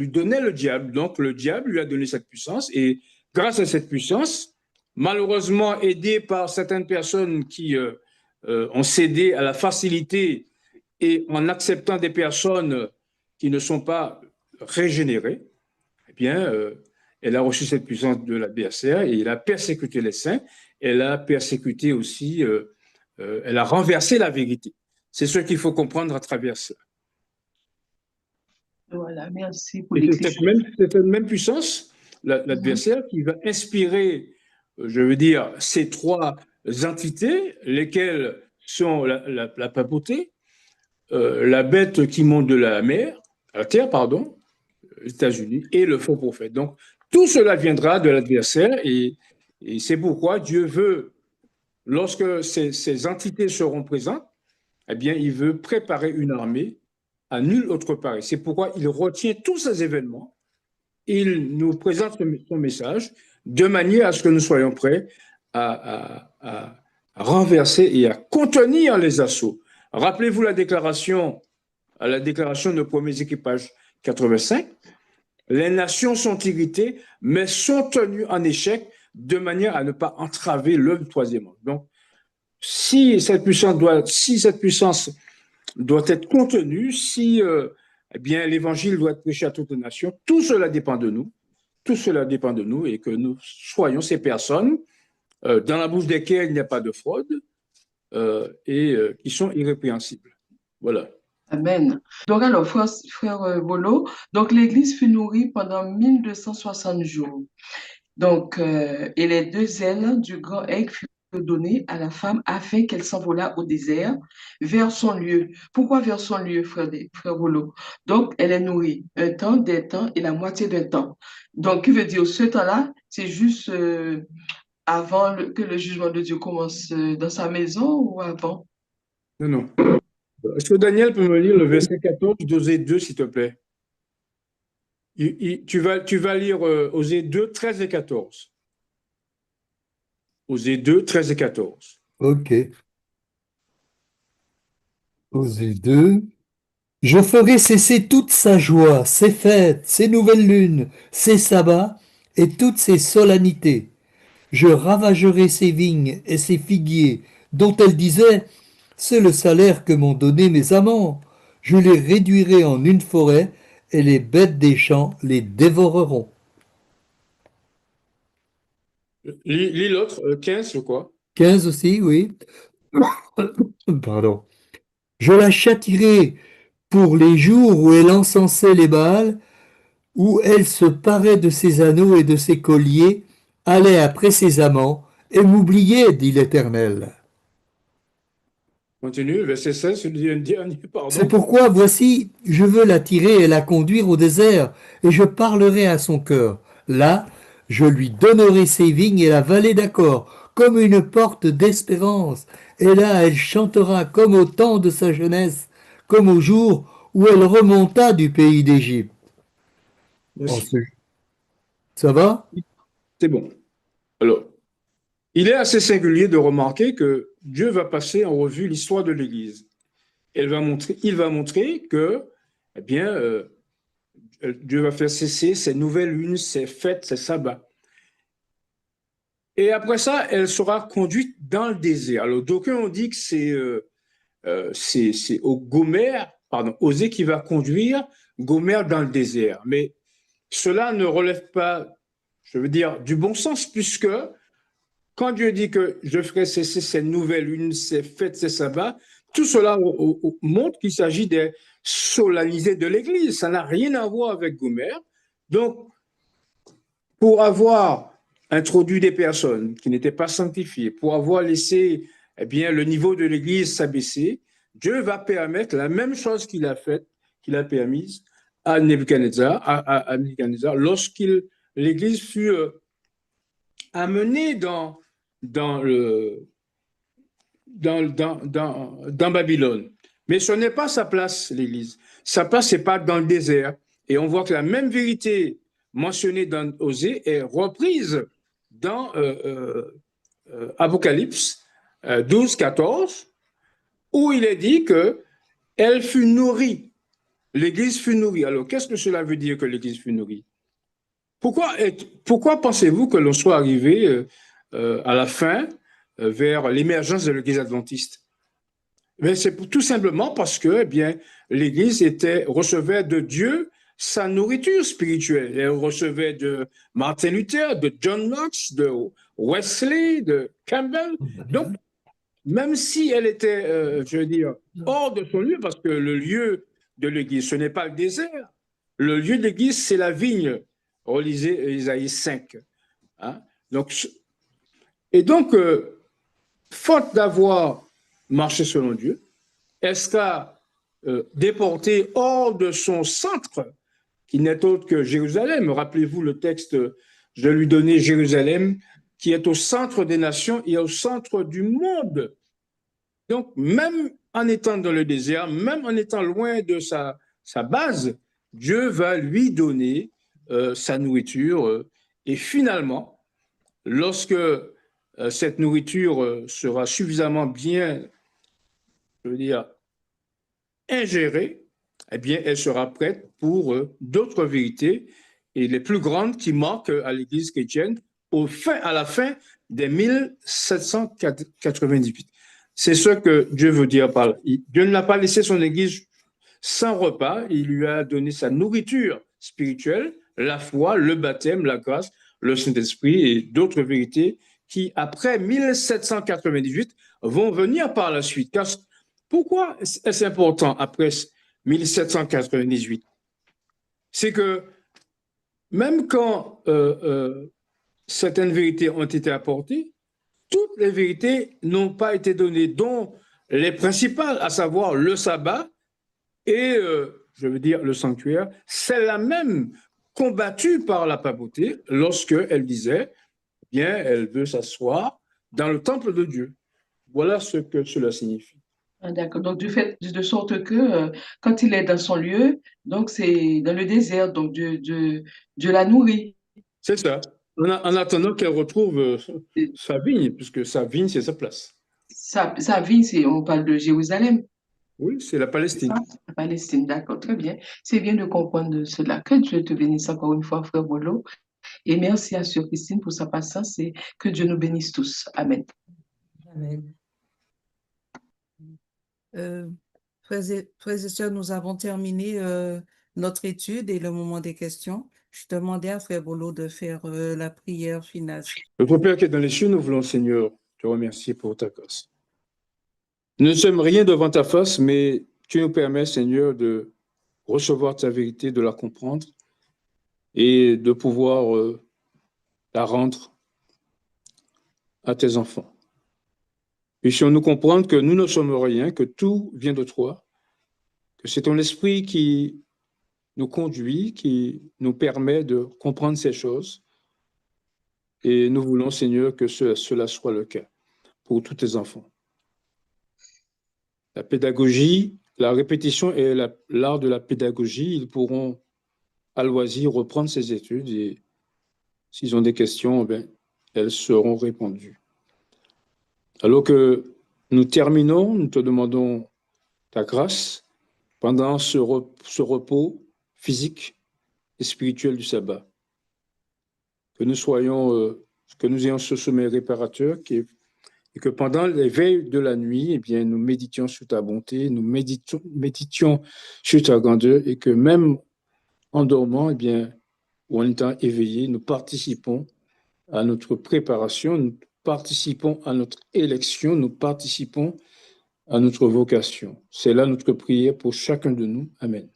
donnait le diable. Donc, le diable lui a donné cette puissance et grâce à cette puissance, malheureusement aidé par certaines personnes qui ont cédé à la facilité et en acceptant des personnes qui ne sont pas régénérées, eh bien, elle a reçu cette puissance de l'adversaire et il a persécuté les saints. Elle a persécuté aussi, elle a renversé la vérité. C'est ce qu'il faut comprendre à travers ça. Voilà, merci pour Et c'est l'explication. cette même puissance, l'adversaire, qui va inspirer, je veux dire, ces trois entités, lesquelles sont la papauté, la bête qui monte de la mer, à la terre, pardon, les États-Unis, et le faux prophète. Donc, tout cela viendra de l'adversaire et c'est pourquoi Dieu veut, lorsque ces entités seront présentes, eh bien, il veut préparer une armée à nul autre pareil. C'est pourquoi il retient tous ces événements, il nous présente son message de manière à ce que nous soyons prêts à renverser et à contenir les assauts. Rappelez-vous la déclaration de nos premiers équipages 85. Les nations sont irritées, mais sont tenues en échec de manière à ne pas entraver l'œuvre du troisième ange. Donc, si cette puissance doit être contenue, si eh bien, l'évangile doit être prêché à toutes les nations, tout cela dépend de nous. Tout cela dépend de nous et que nous soyons ces personnes dans la bouche desquelles il n'y a pas de fraude et qui sont irrépréhensibles. Voilà. Amen. Donc alors, frère Bolo, donc l'Église fut nourrie pendant 1260 jours. Donc, et les deux ailes du grand aigle furent données à la femme afin qu'elle s'envolât au désert vers son lieu. Pourquoi vers son lieu, frère Bolo? Donc, elle est nourrie un temps, des temps et la moitié d'un temps. Donc, qui veut dire ce temps-là, c'est juste avant que le jugement de Dieu commence dans sa maison ou avant? Non, non. Est-ce que Daniel peut me lire le verset 14 d'Osée 2, s'il te plaît? Tu vas lire Osée 2, 13 et 14. Osée 2, 13 et 14. Ok. Osée 2. Je ferai cesser toute sa joie, ses fêtes, ses nouvelles lunes, ses sabbats et toutes ses solennités. Je ravagerai ses vignes et ses figuiers, dont elle disait, c'est le salaire que m'ont donné mes amants. Je les réduirai en une forêt, et les bêtes des champs les dévoreront. Lis l'autre, 15, je crois. 15 aussi, oui. Pardon. Je la châtirai pour les jours où elle encensait les Baals, où elle se parait de ses anneaux et de ses colliers, allait après ses amants, et m'oubliait, dit l'Éternel. Continue, verset 16, le dernier, C'est pardon. pourquoi, voici, je veux l'attirer et la conduire au désert, et je parlerai à son cœur. Là, je lui donnerai ses vignes et la vallée d'Accord, comme une porte d'espérance. Et là, elle chantera comme au temps de sa jeunesse, comme au jour où elle remonta du pays d'Égypte. Merci. Ça va? C'est bon. Alors, il est assez singulier de remarquer que Dieu va passer en revue l'histoire de l'Église. Il va montrer que, eh bien, Dieu va faire cesser ses nouvelles lunes, ses fêtes, ses sabbats. Et après ça, elle sera conduite dans le désert. Alors, d'aucuns ont dit que c'est au Gomère, pardon, Osée qui va conduire Gomère dans le désert. Mais cela ne relève pas, je veux dire, du bon sens, puisque quand Dieu dit que je ferai cesser ces nouvelles lunes, ces fêtes, ces sabbats, tout cela montre qu'il s'agit des solennités de l'Église. Ça n'a rien à voir avec Gomère. Donc, pour avoir introduit des personnes qui n'étaient pas sanctifiées, pour avoir laissé eh bien, le niveau de l'Église s'abaisser, Dieu va permettre la même chose qu'il a faite, qu'il a permise à Nebuchadnezzar, l'Église fut amenée dans Babylone. Mais ce n'est pas sa place, l'Église. Sa place, ce n'est pas dans le désert. Et on voit que la même vérité mentionnée dans Osée est reprise dans Apocalypse 12, 14, où il est dit qu'elle fut nourrie. L'Église fut nourrie. Alors, qu'est-ce que cela veut dire que l'Église fut nourrie? Pourquoi pensez-vous que l'on soit arrivé à la fin vers l'émergence de l'Église adventiste? Mais c'est tout simplement parce que eh bien, l'Église recevait de Dieu sa nourriture spirituelle. Elle recevait de Martin Luther, de John Knox, de Wesley, de Campbell. Donc, même si elle était, je veux dire, hors de son lieu, parce que le lieu de l'Église, ce n'est pas le désert. Le lieu de l'Église, c'est la vigne. Relisez Isaïe 5. Hein? Donc, faute d'avoir marché selon Dieu, elle sera déportée hors de son centre, qui n'est autre que Jérusalem. Rappelez-vous le texte, je lui donnais Jérusalem, qui est au centre des nations et au centre du monde. Donc, même en étant dans le désert, même en étant loin de sa base, Dieu va lui donner sa nourriture. Et finalement, lorsque cette nourriture sera suffisamment bien, je veux dire, ingérée, eh bien, elle sera prête pour d'autres vérités et les plus grandes qui manquent à l'Église chrétienne à la fin des 1798. C'est ce que Dieu veut dire par là. Dieu ne l'a pas laissé son Église sans repas, il lui a donné sa nourriture spirituelle, la foi, le baptême, la grâce, le Saint-Esprit et d'autres vérités qui, après 1798, vont venir par la suite. Pourquoi est-ce important après 1798? C'est que même quand certaines vérités ont été apportées, toutes les vérités n'ont pas été données, dont les principales, à savoir le sabbat et, je veux dire, le sanctuaire. Celle-là même combattue par la papauté lorsqu'elle disait, bien, elle veut s'asseoir dans le temple de Dieu. Voilà ce que cela signifie. Ah, d'accord. Donc, de sorte que quand il est dans son lieu, donc c'est dans le désert, donc Dieu la nourrit. C'est ça. En attendant qu'elle retrouve sa vigne, puisque sa vigne, c'est sa place. Sa vie, on parle de Jérusalem. Oui, c'est la Palestine. La Palestine, d'accord, très bien. C'est bien de comprendre cela. Que Dieu te bénisse encore une fois, frère Bolo. Et merci à Sœur Christine pour sa patience et que Dieu nous bénisse tous. Amen. Amen. Frères et sœurs, nous avons terminé notre étude et le moment des questions. Je demandais à frère Bolo de faire la prière finale. Notre Père qui est dans les cieux, nous voulons, Seigneur, te remercier pour ta grâce. Nous ne sommes rien devant ta face, mais tu nous permets, Seigneur, de recevoir ta vérité, de la comprendre et de pouvoir la rendre à tes enfants. Puissions-nous comprendre que nous ne sommes rien, que tout vient de toi, que c'est ton esprit qui nous conduit, qui nous permet de comprendre ces choses. Et nous voulons, Seigneur, que cela soit le cas pour tous tes enfants. La pédagogie, la répétition et l'art de la pédagogie, ils pourront à loisir reprendre ces études et s'ils ont des questions, elles seront répondues. Alors que nous terminons, nous te demandons ta grâce pendant ce repos physique et spirituel du sabbat. Que nous ayons ce sommeil réparateur et que pendant les veilles de la nuit, nous méditions sur ta bonté, nous méditions sur ta grandeur et que même en dormant, ou en étant éveillés, nous participons à notre préparation, nous participons à notre élection, nous participons à notre vocation. C'est là notre prière pour chacun de nous. Amen.